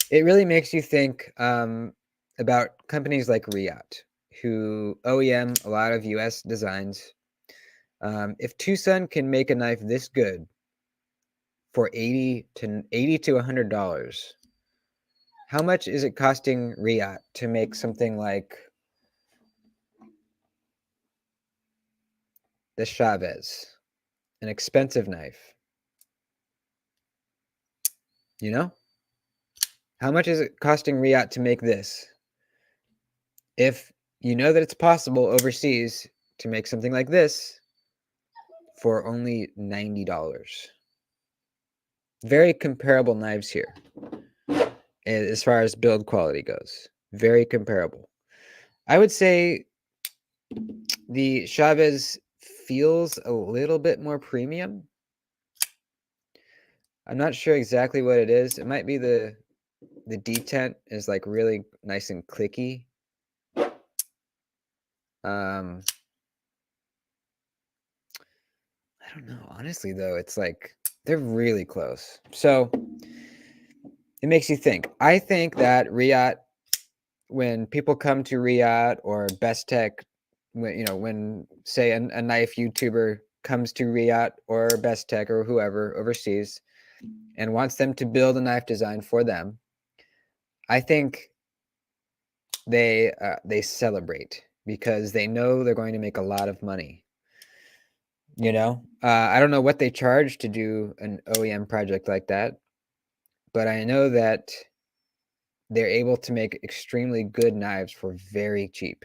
It really makes you think about companies like Riot, who OEM a lot of US designs. If Tucson can make a knife this good for $80 to $100, how much is it costing Riot to make something like the Chavez, an expensive knife? You know? How much is it costing Riot to make this? If you know that it's possible overseas to make something like this for only $90. Very comparable knives here as far as build quality goes. Very comparable. I would say the Chavez feels a little bit more premium. I'm not sure exactly what it is. It might be the detent is like really nice and clicky. I don't know. Honestly, though, it's like they're really close. So it makes you think. I think that Riot, when people come to Riot or Best Tech, when say a knife YouTuber comes to Riot or Best Tech or whoever overseas and wants them to build a knife design for them, I think they celebrate because they know they're going to make a lot of money. I don't know what they charge to do an OEM project like that, but I know that they're able to make extremely good knives for very cheap.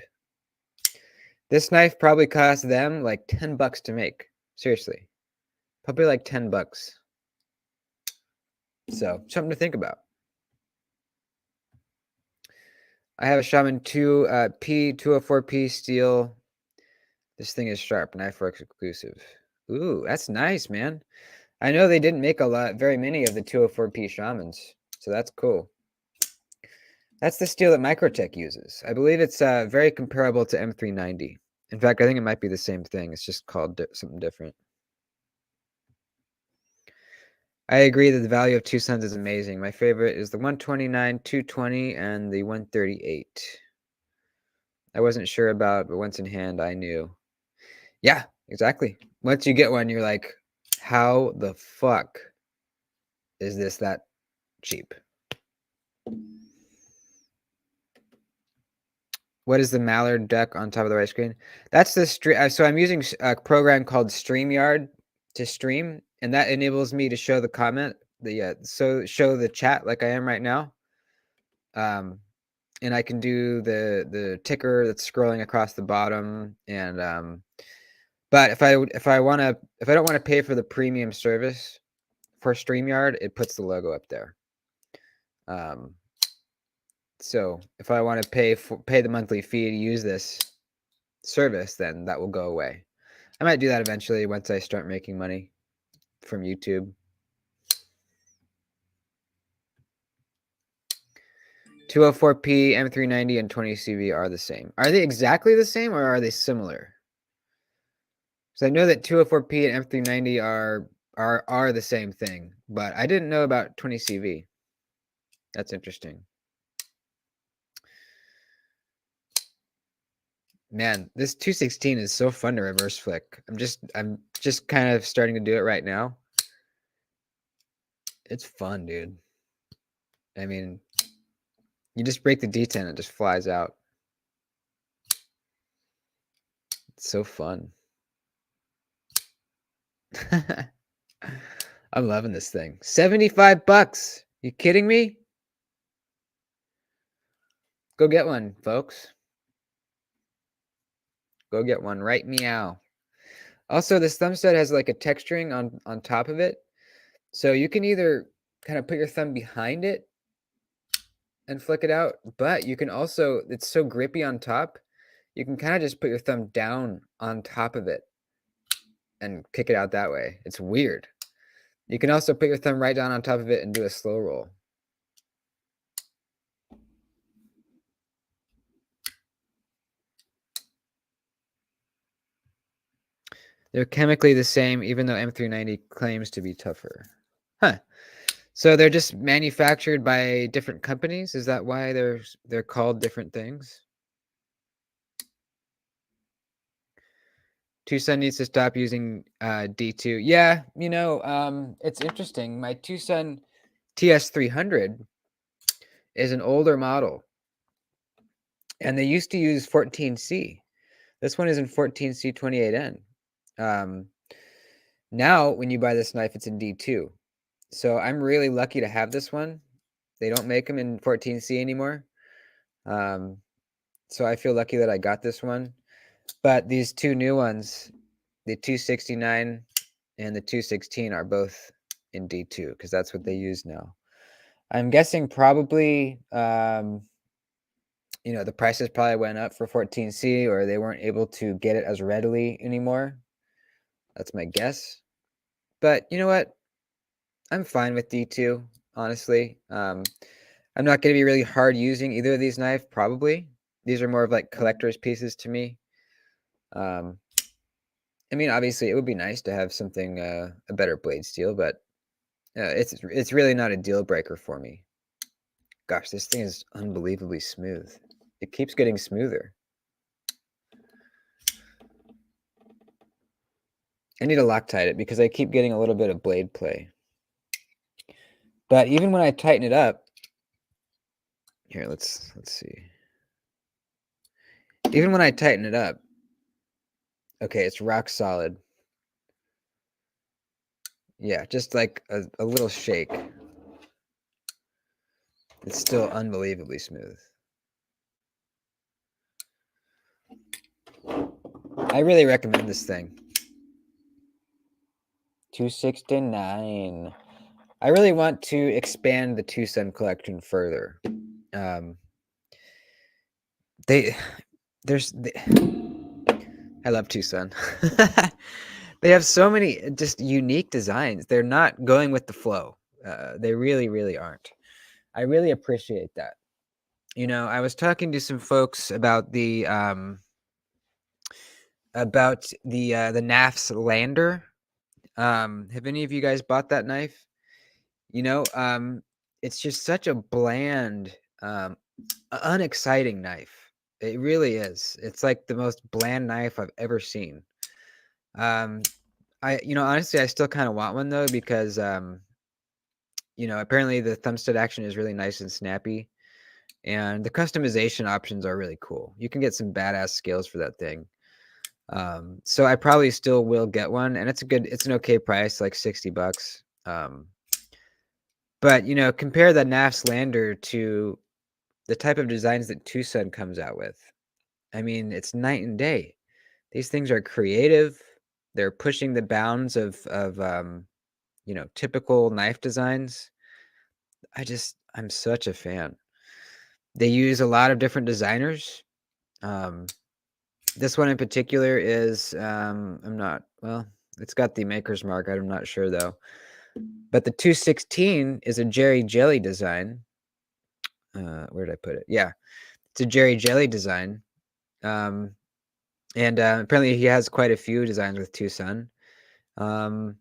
This knife probably cost them like $10 to make. Seriously. Probably like $10. So, something to think about. I have a Shaman 2 P204P steel. This thing is sharp, Knifeworks exclusive. Ooh, that's nice, man. I know they didn't make very many of the 204P Shamans, so that's cool. That's the steel that Microtech uses. I believe it's very comparable to M390. In fact, I think it might be the same thing. It's just called something different. I agree that the value of Tucson's is amazing. My favorite is the 129, 220, and the 138. I wasn't sure about, but once in hand, I knew. Yeah, exactly. Once you get one, you're like, how the fuck is this that cheap? What is the Mallard deck on top of the right screen? That's the stream. So I'm using a program called StreamYard to stream, and that enables me to show the comment, show the chat like I am right now. And I can do the ticker that's scrolling across the bottom, and but if I don't want to pay for the premium service for StreamYard, it puts the logo up there. So if I want to pay the monthly fee to use this service, then that will go away. I might do that eventually once I start making money from YouTube. 204p, M390, and 20CV are the same. Are they exactly the same, or are they similar? So I know that 204p and M390 are the same thing, but I didn't know about 20CV. That's interesting. Man, this 216 is so fun to reverse flick. I'm just kind of starting to do it right now. It's fun, dude. I mean, you just break the D10, it just flies out. It's so fun. I'm loving this thing. $75. You kidding me? Go get one, folks. Go get one right meow. Also, this thumb stud has like a texturing on top of it. So you can either kind of put your thumb behind it and flick it out, but you can also, it's so grippy on top, you can kind of just put your thumb down on top of it and kick it out that way. It's weird. You can also put your thumb right down on top of it and do a slow roll. They're chemically the same, even though M390 claims to be tougher. Huh. So they're just manufactured by different companies? Is that why they're called different things? Tucson needs to stop using D2. Yeah, it's interesting. My Tucson TS300 is an older model, and they used to use 14C. This one is in 14C28N. Now, when you buy this knife, it's in D2. So I'm really lucky to have this one. They don't make them in 14C anymore. So I feel lucky that I got this one. But these two new ones, the 269 and the 216, are both in D2 because that's what they use now. I'm guessing probably, the prices probably went up for 14C, or they weren't able to get it as readily anymore. That's my guess. But you know what? I'm fine with D2, honestly. I'm not going to be really hard using either of these knives, probably. These are more of like collector's pieces to me. I mean, obviously, it would be nice to have something, a better blade steel, but it's really not a deal breaker for me. Gosh, this thing is unbelievably smooth. It keeps getting smoother. I need to Loctite it because I keep getting a little bit of blade play. But even when I tighten it up, here, let's see. Even when I tighten it up, okay, it's rock solid. Yeah, just like a little shake. It's still unbelievably smooth. I really recommend this thing. 269. I really want to expand the Tucson collection further. I love Tucson. They have so many just unique designs. They're not going with the flow. They really, really aren't. I really appreciate that. I was talking to some folks about the NAF's Lander. Have any of you guys bought that knife? It's just such a bland, unexciting knife. It really is. It's like the most bland knife I've ever seen. Honestly, I still kind of want one though because, apparently the thumb stud action is really nice and snappy, and the customization options are really cool. You can get some badass scales for that thing. So I probably still will get one, and it's an okay price, like $60. But compare the NAF's Lander to the type of designs that Tucson comes out with. I mean, it's night and day. These things are creative. They're pushing the bounds of typical knife designs. I'm such a fan. They use a lot of different designers. This one in particular is, it's got the maker's mark. I'm not sure though. But the 216 is a Jerry Jelly design. Where did I put it? Yeah, it's a Jerry Jelly design. And apparently he has quite a few designs with Tucson. The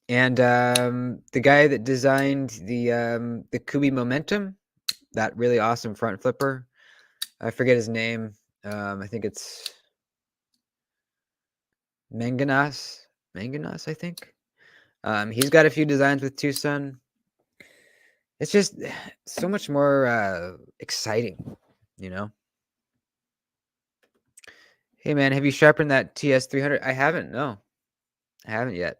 guy that designed the Kubi Momentum, that really awesome front flipper, I forget his name. I think it's Manganas, I think. He's got a few designs with Tucson. It's just so much more exciting, you know? Hey man, have you sharpened that TS300? I haven't, no. I haven't yet.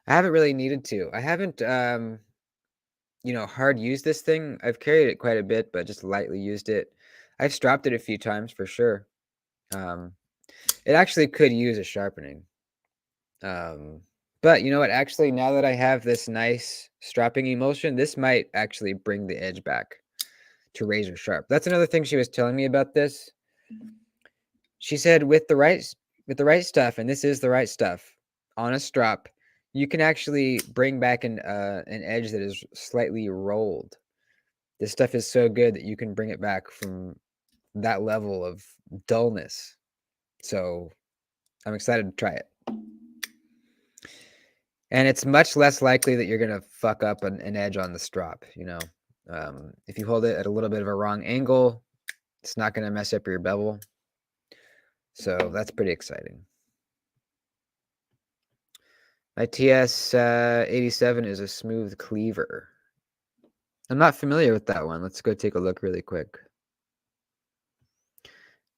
I haven't really needed to. I haven't hard used this thing. I've carried it quite a bit, but just lightly used it. I've stropped it a few times for sure. Um, it actually could use a sharpening. But you know what? Actually, now that I have this nice stropping emulsion, this might actually bring the edge back to razor sharp. That's another thing she was telling me about this. She said with the right stuff, and this is the right stuff, on a strop, you can actually bring back an edge that is slightly rolled. This stuff is so good that you can bring it back from that level of dullness. So I'm excited to try it. And it's much less likely that you're gonna fuck up an edge on the strop. If you hold it at a little bit of a wrong angle, it's not gonna mess up your bevel. So that's pretty exciting. My TS 87 is a smooth cleaver. I'm not familiar with that one. Let's go take a look really quick.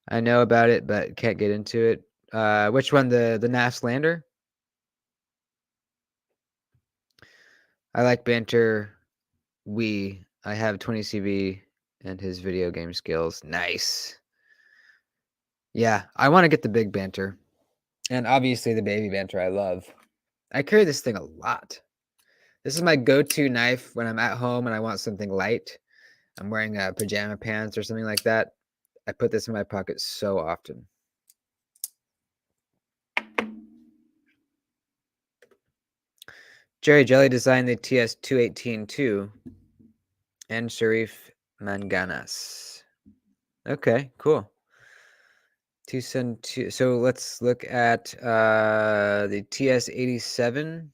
I know about it, but can't get into it. Which one? The NAS Lander? I like banter. I have 20CV and his video game skills. Nice. Yeah, I want to get the big banter. And obviously the baby banter I love. I carry this thing a lot. This is my go-to knife when I'm at home and I want something light. I'm wearing pajama pants or something like that. I put this in my pocket so often. Jerry Jelly designed the TS218 too. And Sharif Manganas. Okay, cool. Tucson 2. So let's look at the TS87.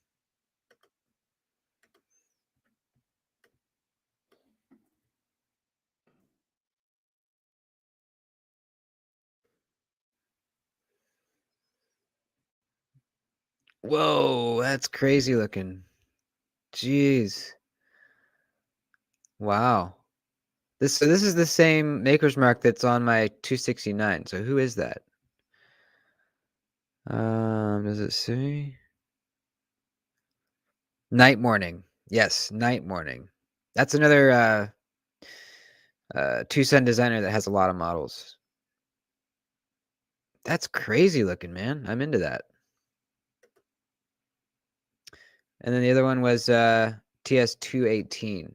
Whoa, that's crazy looking. Jeez. Wow. This is the same Maker's Mark that's on my 269. So who is that? Does it say? Night Morning. Yes, Night Morning. That's another Tucson designer that has a lot of models. That's crazy looking, man. I'm into that. And then the other one was TS218.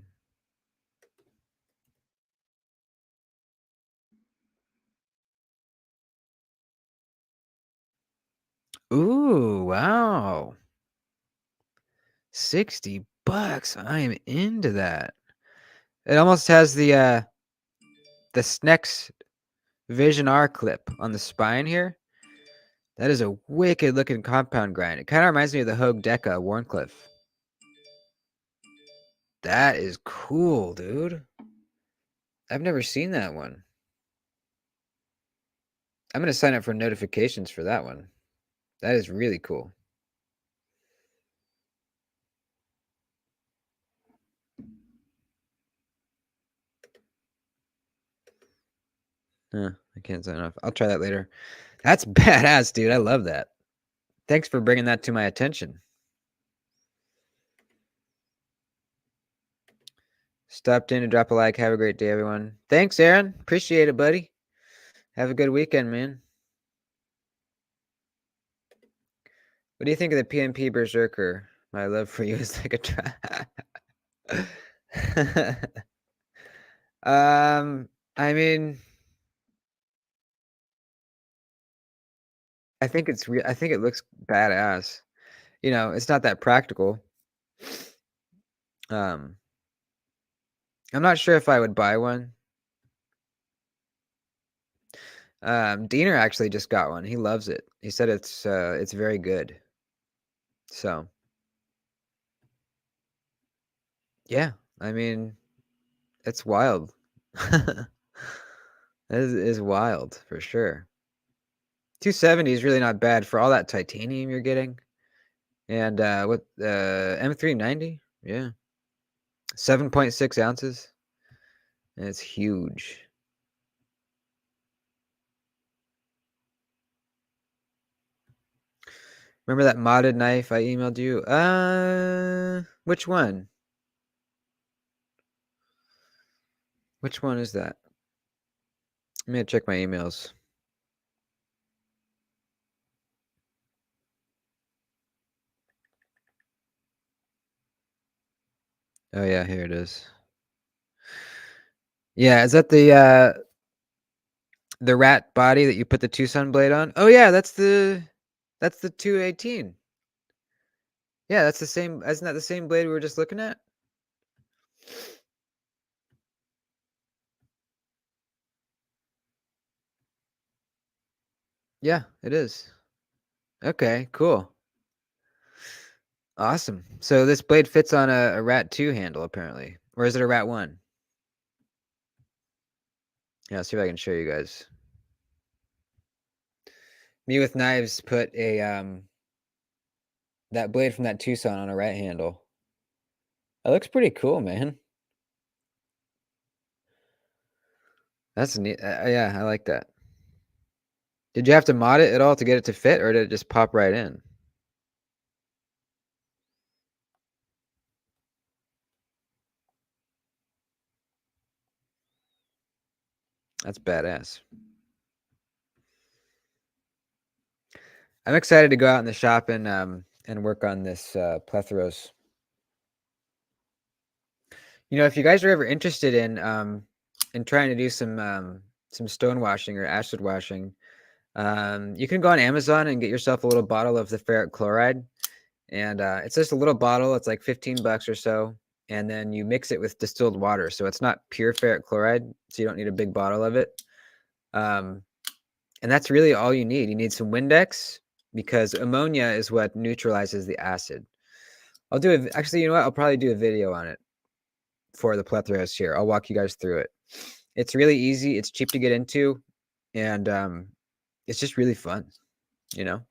Ooh, wow. $60. I am into that. It almost has the Snex Vision R clip on the spine here. That is a wicked looking compound grind. It kind of reminds me of the Hogue Deca Warncliffe. That is cool, dude. I've never seen that one. I'm going to sign up for notifications for that one. That is really cool. Huh, I can't sign off. I'll try that later. That's badass, dude. I love that. Thanks for bringing that to my attention. Stopped in to drop a like. Have a great day, everyone. Thanks, Aaron. Appreciate it, buddy. Have a good weekend, man. What do you think of the PNP Berserker? My love for you is like a trap. I mean, I think I think it looks badass. It's not that practical. I'm not sure if I would buy one. Diener actually just got one. He loves it. He said it's very good. So, yeah, I mean, it's wild. It is wild for sure. 270 is really not bad for all that titanium you're getting. And what M390? Yeah. 7.6 ounces. And it's huge. Remember that modded knife I emailed you? Which one? Which one is that? I'm gonna check my emails. Oh yeah, here it is. Yeah, is that the rat body that you put the Tucson blade on? Oh yeah, that's the 218. Yeah, that's the same. Isn't that the same blade we were just looking at? Yeah, it is. Okay, cool. Awesome. So this blade fits on a Rat 2 handle, apparently. Or is it a Rat 1? Yeah, let's see if I can show you guys. Me with Knives put a that blade from that Tucson on a Rat handle. That looks pretty cool, man. That's neat. Yeah, I like that. Did you have to mod it at all to get it to fit, or did it just pop right in? That's badass. I'm excited to go out in the shop and work on this Plethoros. You know, if you guys are ever interested in trying to do some stone washing or acid washing, you can go on Amazon and get yourself a little bottle of the ferric chloride, and it's just a little bottle. It's like $15 or so, and then you mix it with distilled water, so it's not pure ferric chloride, so you don't need a big bottle of it. And that's really all you need. You need some Windex because ammonia is what neutralizes the acid. I'll do it. Actually, you know what? I'll probably do a video on it for the Plethoros here. I'll walk you guys through it. It's really easy. It's cheap to get into, and it's just really fun. You know,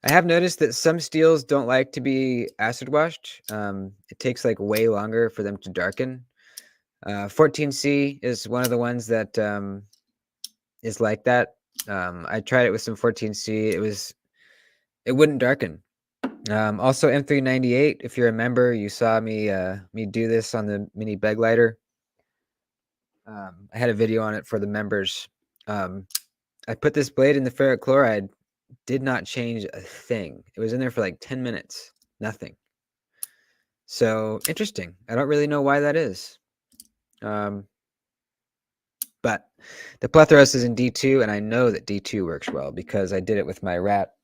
I have noticed that some steels don't like to be acid washed. It takes like way longer for them to darken. 14C is one of the ones that is like that. I tried it with some 14C. It wouldn't darken. Also M398. If you remember, you saw me do this on the mini beg lighter. I had a video on it for the members. I put this blade in the ferric chloride. Did not change a thing. It was in there for like 10 minutes. Nothing. So interesting. I don't really know why that is. But the Plethoros is in D2, and I know that D2 works well because I did it with my rat.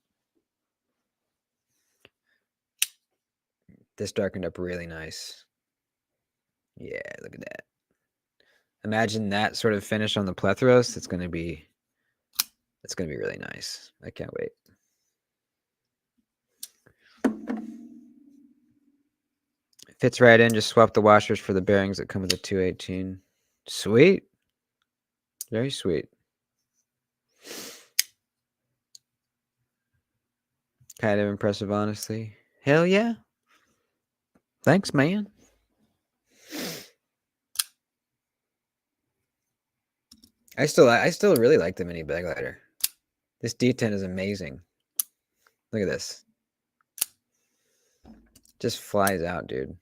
This darkened up really nice. Yeah, look at that. Imagine that sort of finish on the Plethoros. It's gonna be really nice. I can't wait. It fits right in. Just swap the washers for the bearings that come with the 218. Sweet. Very sweet. Kind of impressive, honestly. Hell yeah. Thanks, man. I still really like the mini bag lighter. This D10 is amazing. Look at this. Just flies out, dude.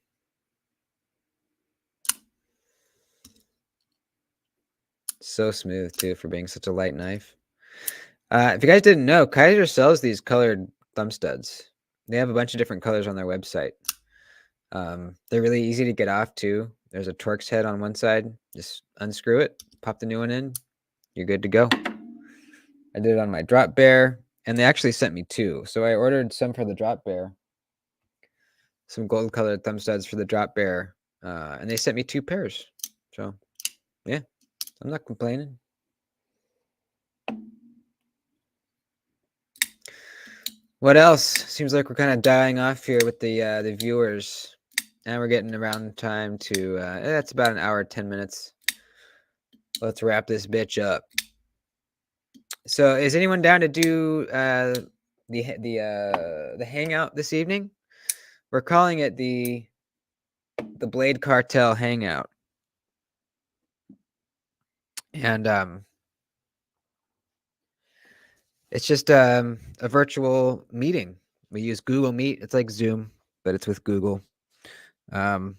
So smooth too for being such a light knife. If you guys didn't know, Kaiser sells these colored thumb studs. They have a bunch of different colors on their website. They're really easy to get off too. There's a Torx head on one side. Just unscrew it, pop the new one in. You're good to go. I did it on my drop bear, and they actually sent me two. So I ordered some for the drop bear, some gold colored thumb studs for the drop bear, and they sent me 2 pairs. So yeah, I'm not complaining. What else? Seems like we're kind of dying off here with the viewers, and we're getting around time to. That's about an hour, 10 minutes. Let's wrap this bitch up. So is anyone down to do the hangout this evening? We're calling it the Blade Cartel Hangout. And it's just a virtual meeting. We use Google Meet. It's like Zoom, but it's with Google. And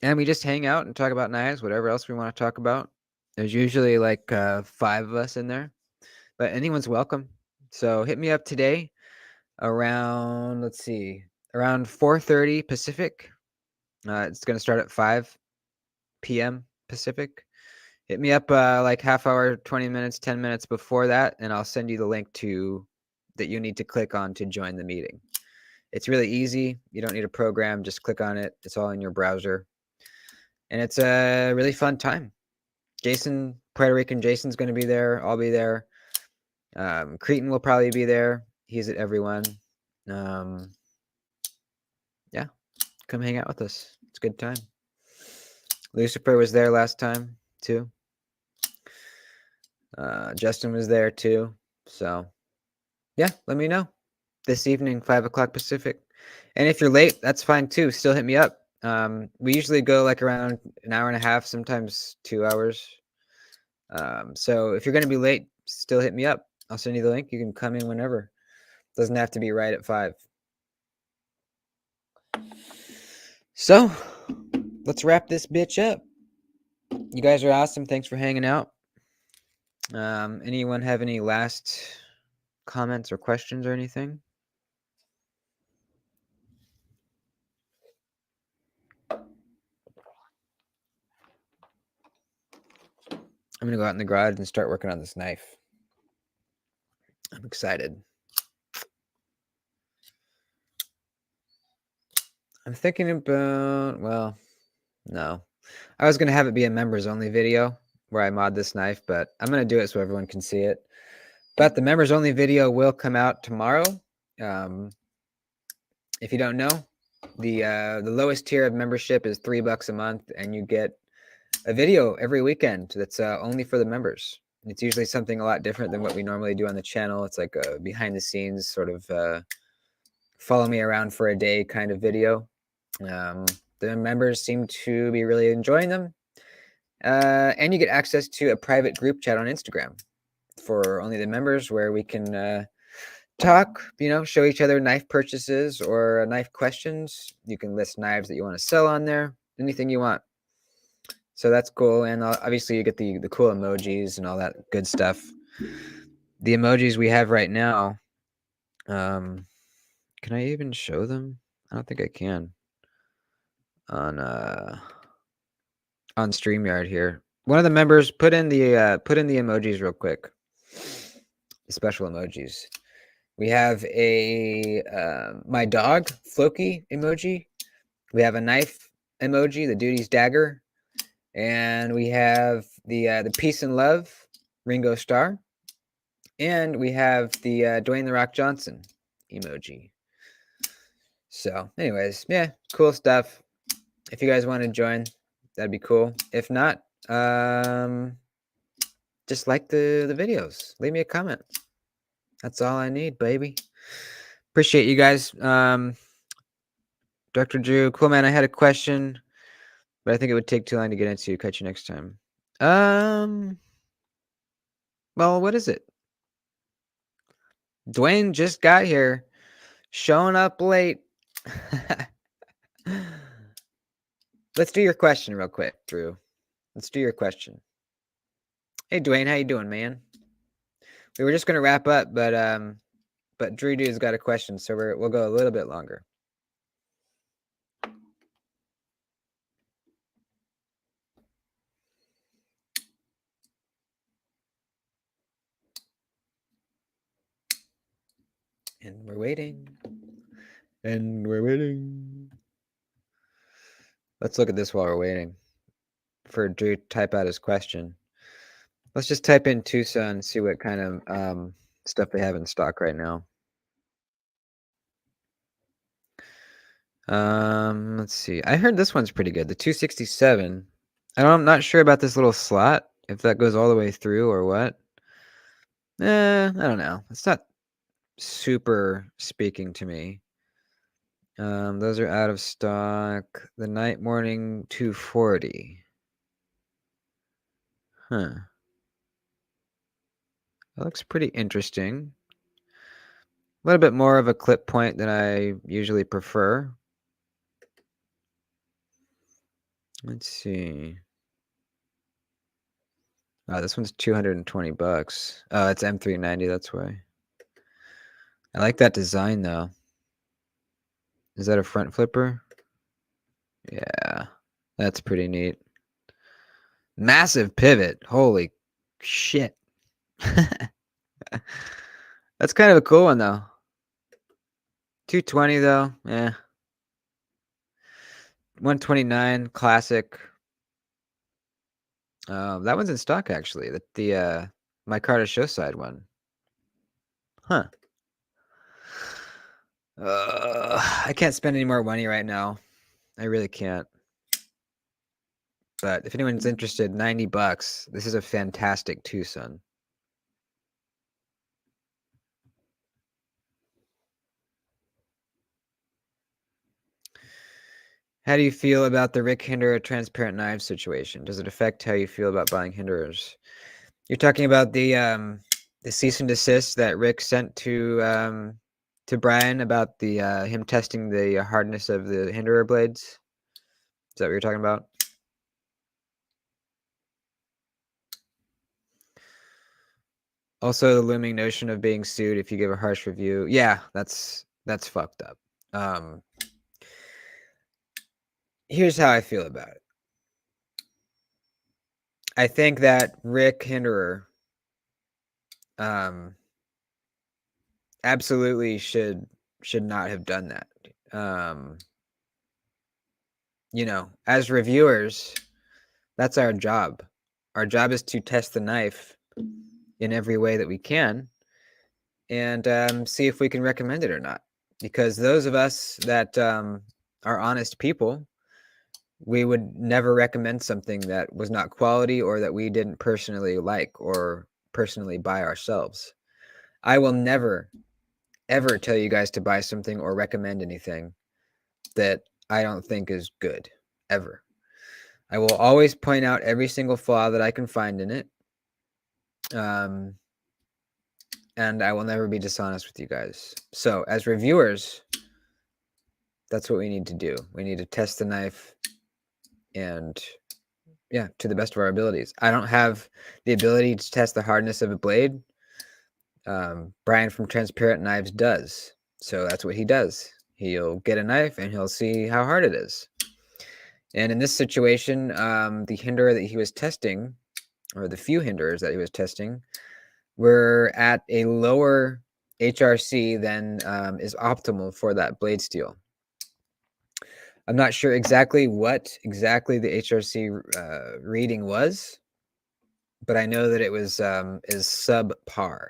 we just hang out and talk about knives, whatever else we want to talk about. There's usually like 5 of us in there, but anyone's welcome. So hit me up today around, let's see, around 4:30 Pacific. It's going to start at 5 p.m. Pacific. Hit me up like half hour, 20 minutes, 10 minutes before that, and I'll send you the link that you need to click on to join the meeting. It's really easy. You don't need a program. Just click on it. It's all in your browser. And it's a really fun time. Jason, Puerto Rican Jason's going to be there. I'll be there. Cretan will probably be there. He's at everyone. Yeah, come hang out with us. It's a good time. Lucifer was there last time too. Justin was there too. So yeah, let me know this evening, 5 o'clock Pacific. And if you're late, that's fine too. Still hit me up. We usually go like around an hour and a half, sometimes 2 hours. So if you're going to be late, still hit me up. I'll send you the link. You can come in whenever. Doesn't have to be right at 5. So let's wrap this bitch up. You guys are awesome. Thanks for hanging out. Anyone have any last comments or questions or anything? I'm gonna go out in the garage and start working on this knife. I'm excited. I'm thinking about, well, no. I was gonna have it be a members only video where I mod this knife, but I'm gonna do it so everyone can see it. But the members only video will come out tomorrow. If you don't know, the lowest tier of membership is $3 a month, and you get a video every weekend that's only for the members. It's usually something a lot different than what we normally do on the channel. It's like a behind the scenes sort of follow me around for a day kind of video. The members seem to be really enjoying them. And you get access to a private group chat on Instagram for only the members where we can talk, show each other knife purchases or knife questions. You can list knives that you want to sell on there, anything you want. So that's cool. And obviously you get the cool emojis and all that good stuff. The emojis we have right now, can I even show them? I don't think I can on StreamYard here. One of the members put in the emojis real quick. The special emojis. We have a my dog Floki emoji. We have a knife emoji, the Doody's dagger, and we have the peace and love Ringo Starr, and we have the Dwayne the Rock Johnson emoji. So, anyways, yeah, cool stuff. If you guys want to join, that'd be cool. If not, just like the videos. Leave me a comment. That's all I need, baby. Appreciate you guys. Dr. Drew, cool man. I had a question, but I think it would take too long to get into. Catch you next time. Well, what is it? Dwayne just got here, showing up late. Let's do your question real quick, Drew. Let's do your question. Hey, Dwayne, how you doing, man? We were just gonna wrap up, but Drew Dude's got a question, so we'll go a little bit longer. And we're waiting. And we're waiting. Let's look at this while we're waiting for Drew to type out his question. Let's just type in Tucson and see what kind of stuff they have in stock right now. Let's see. I heard this one's pretty good. The 267. I'm not sure about this little slot, if that goes all the way through or what. I don't know. It's not super speaking to me. Those are out of stock. The night morning 240. Huh. That looks pretty interesting. A little bit more of a clip point than I usually prefer. Let's see. Oh, this one's $220. Oh, it's M390, that's why. I like that design though. Is that a front flipper? Yeah. That's pretty neat. Massive pivot. Holy shit. That's kind of a cool one though. 220 though. Yeah. 129 classic. That one's in stock actually. The my Carter show side one. Huh. I can't spend any more money right now. I really can't. But if anyone's interested, $90. This is a fantastic Tucson. How do you feel about the Rick Hinderer transparent knife situation? Does it affect how you feel about buying Hinderers? You're talking about the cease and desist that Rick sent to Brian about the him testing the hardness of the Hinderer blades. Is that what you're talking about? Also, the looming notion of being sued if you give a harsh review. Yeah, that's fucked up. Here's how I feel about it. I think that Rick Hinderer absolutely should not have done that. As reviewers, that's our job. Our job is to test the knife in every way that we can and see if we can recommend it or not. Because those of us that are honest people, we would never recommend something that was not quality or that we didn't personally like or personally buy ourselves. I will never, ever tell you guys to buy something or recommend anything that I don't think is good, ever. I will always point out every single flaw that I can find in it. And I will never be dishonest with you guys. So as reviewers, that's what we need to do. We need to test the knife and yeah, to the best of our abilities. I don't have the ability to test the hardness of a blade. Brian from Transparent Knives does. So that's what he does. He'll get a knife and he'll see how hard it is. And in this situation, the hinderer that he was testing, or the few hinderers that he was testing, were at a lower HRC than is optimal for that blade steel. I'm not sure exactly what exactly the HRC reading was, but I know that it was is subpar.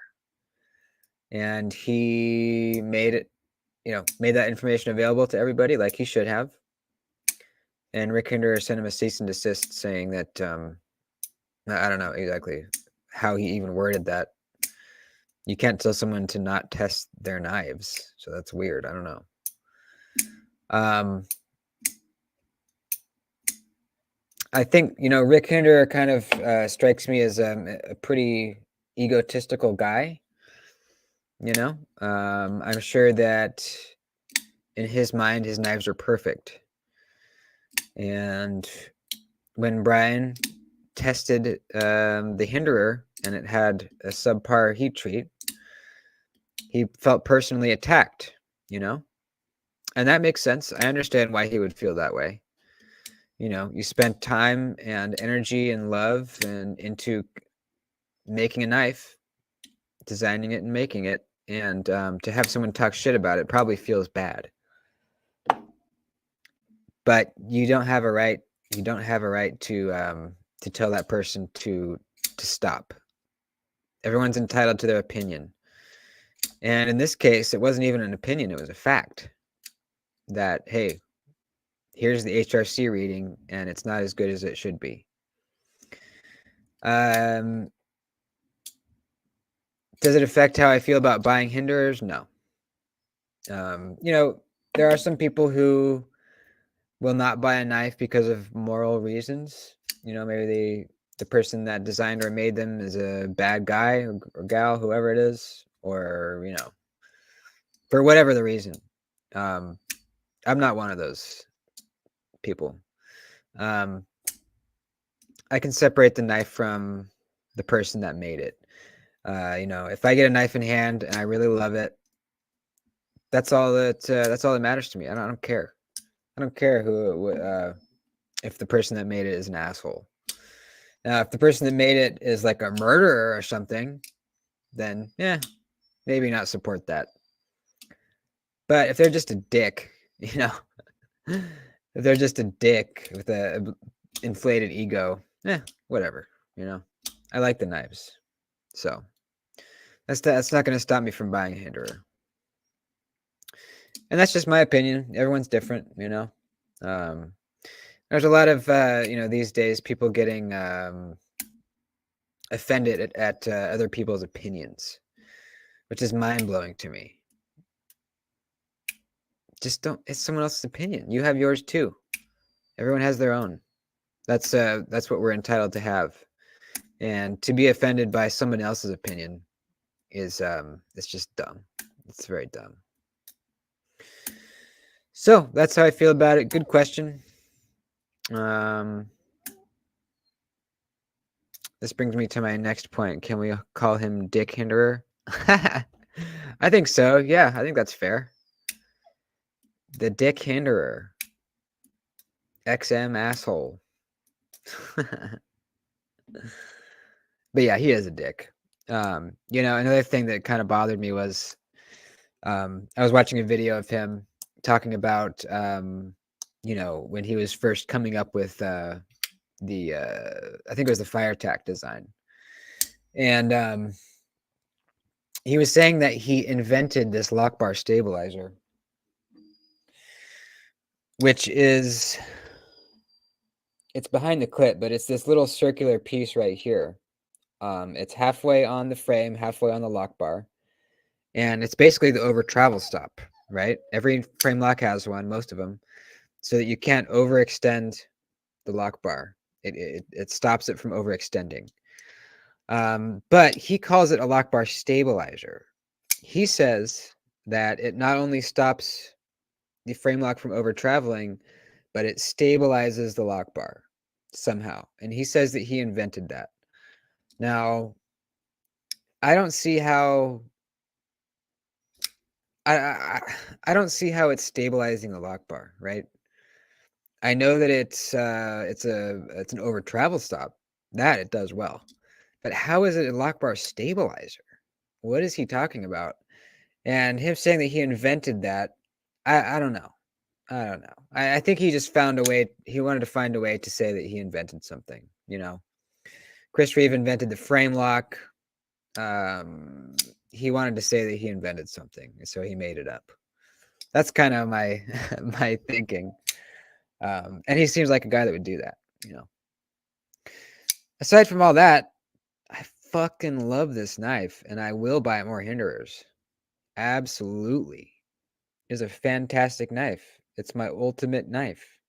And he made it, made that information available to everybody like he should have. And Rick Hinderer sent him a cease and desist saying that I don't know exactly how he even worded that. You can't tell someone to not test their knives, so that's weird. I don't know. I think Rick Hinderer kind of strikes me as a pretty egotistical guy. I'm sure that in his mind, his knives are perfect. And when Brian tested the Hinderer and it had a subpar heat treat, he felt personally attacked, and that makes sense. I understand why he would feel that way. You spent time and energy and love and into making a knife, designing it and making it, and to have someone talk shit about it probably feels bad. But you don't have a right. You don't have a right to tell that person to stop. Everyone's entitled to their opinion. And in this case, it wasn't even an opinion, it was a fact that, hey, here's the HRC reading, and it's not as good as it should be. Does it affect how I feel about buying hinderers? No. There are some people who will not buy a knife because of moral reasons. Maybe the person that designed or made them is a bad guy or gal, whoever it is, or for whatever the reason. I'm not one of those people. I can separate the knife from the person that made it. If I get a knife in hand and I really love it, that's all that matters to me. I don't care. I don't care if the person that made it is an asshole. Now, if the person that made it is like a murderer or something, then maybe not support that. But if they're just a dick, if they're just a dick with a inflated ego, whatever. I like the knives, so that's not going to stop me from buying a hinderer. And that's just my opinion. Everyone's different. There's a lot of these days people getting offended at other people's opinions, which is mind-blowing to me. Just don't. It's someone else's opinion. You have yours too. Everyone has their own. That's what we're entitled to have. And to be offended by someone else's opinion is it's just dumb. It's very dumb. So that's how I feel about it. Good question. This brings me to my next point. Can we call him Dick Hinderer? I think so. Yeah, I think that's fair. The Dick Hinderer. XM asshole. But yeah, he is a dick. Another thing that kind of bothered me was I was watching a video of him talking about when he was first coming up with I think it was the fire attack design. And he was saying that he invented this lock bar stabilizer, which is, it's behind the clip, but it's this little circular piece right here. It's halfway on the frame, halfway on the lock bar. And it's basically the over travel stop, right? Every frame lock has one, most of them, so that you can't overextend the lock bar. It stops it from overextending. But he calls it a lock bar stabilizer. He says that it not only stops the frame lock from over traveling, but it stabilizes the lock bar somehow. And he says that he invented that. Now, I don't see how I don't see how it's stabilizing the lock bar, right? I know that it's an over travel stop. That it does well. But how is it a lock bar stabilizer? What is he talking about? And him saying that he invented that, I don't know. I don't know. I think he just found a way. He wanted to find a way to say that he invented something. Chris Reeve invented the frame lock. He wanted to say that he invented something, so he made it up. That's kind of my my thinking. And he seems like a guy that would do that. Aside from all that, I fucking love this knife, and I will buy more hinderers. Absolutely. It's a fantastic knife. It's my ultimate knife.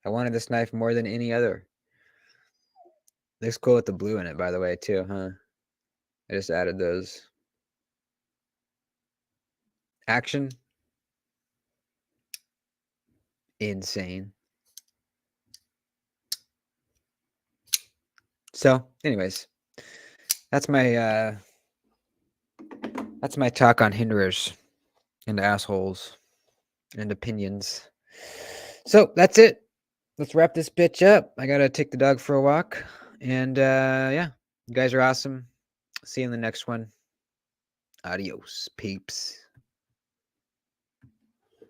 I wanted this knife more than any other. Looks cool with the blue in it, by the way, too, huh? I just added those. Action. Insane. So, anyways, that's my talk on hinderers and assholes and opinions. So that's it. Let's wrap this bitch up. I gotta take the dog for a walk. And yeah, you guys are awesome. See you in the next one. Adios, peeps.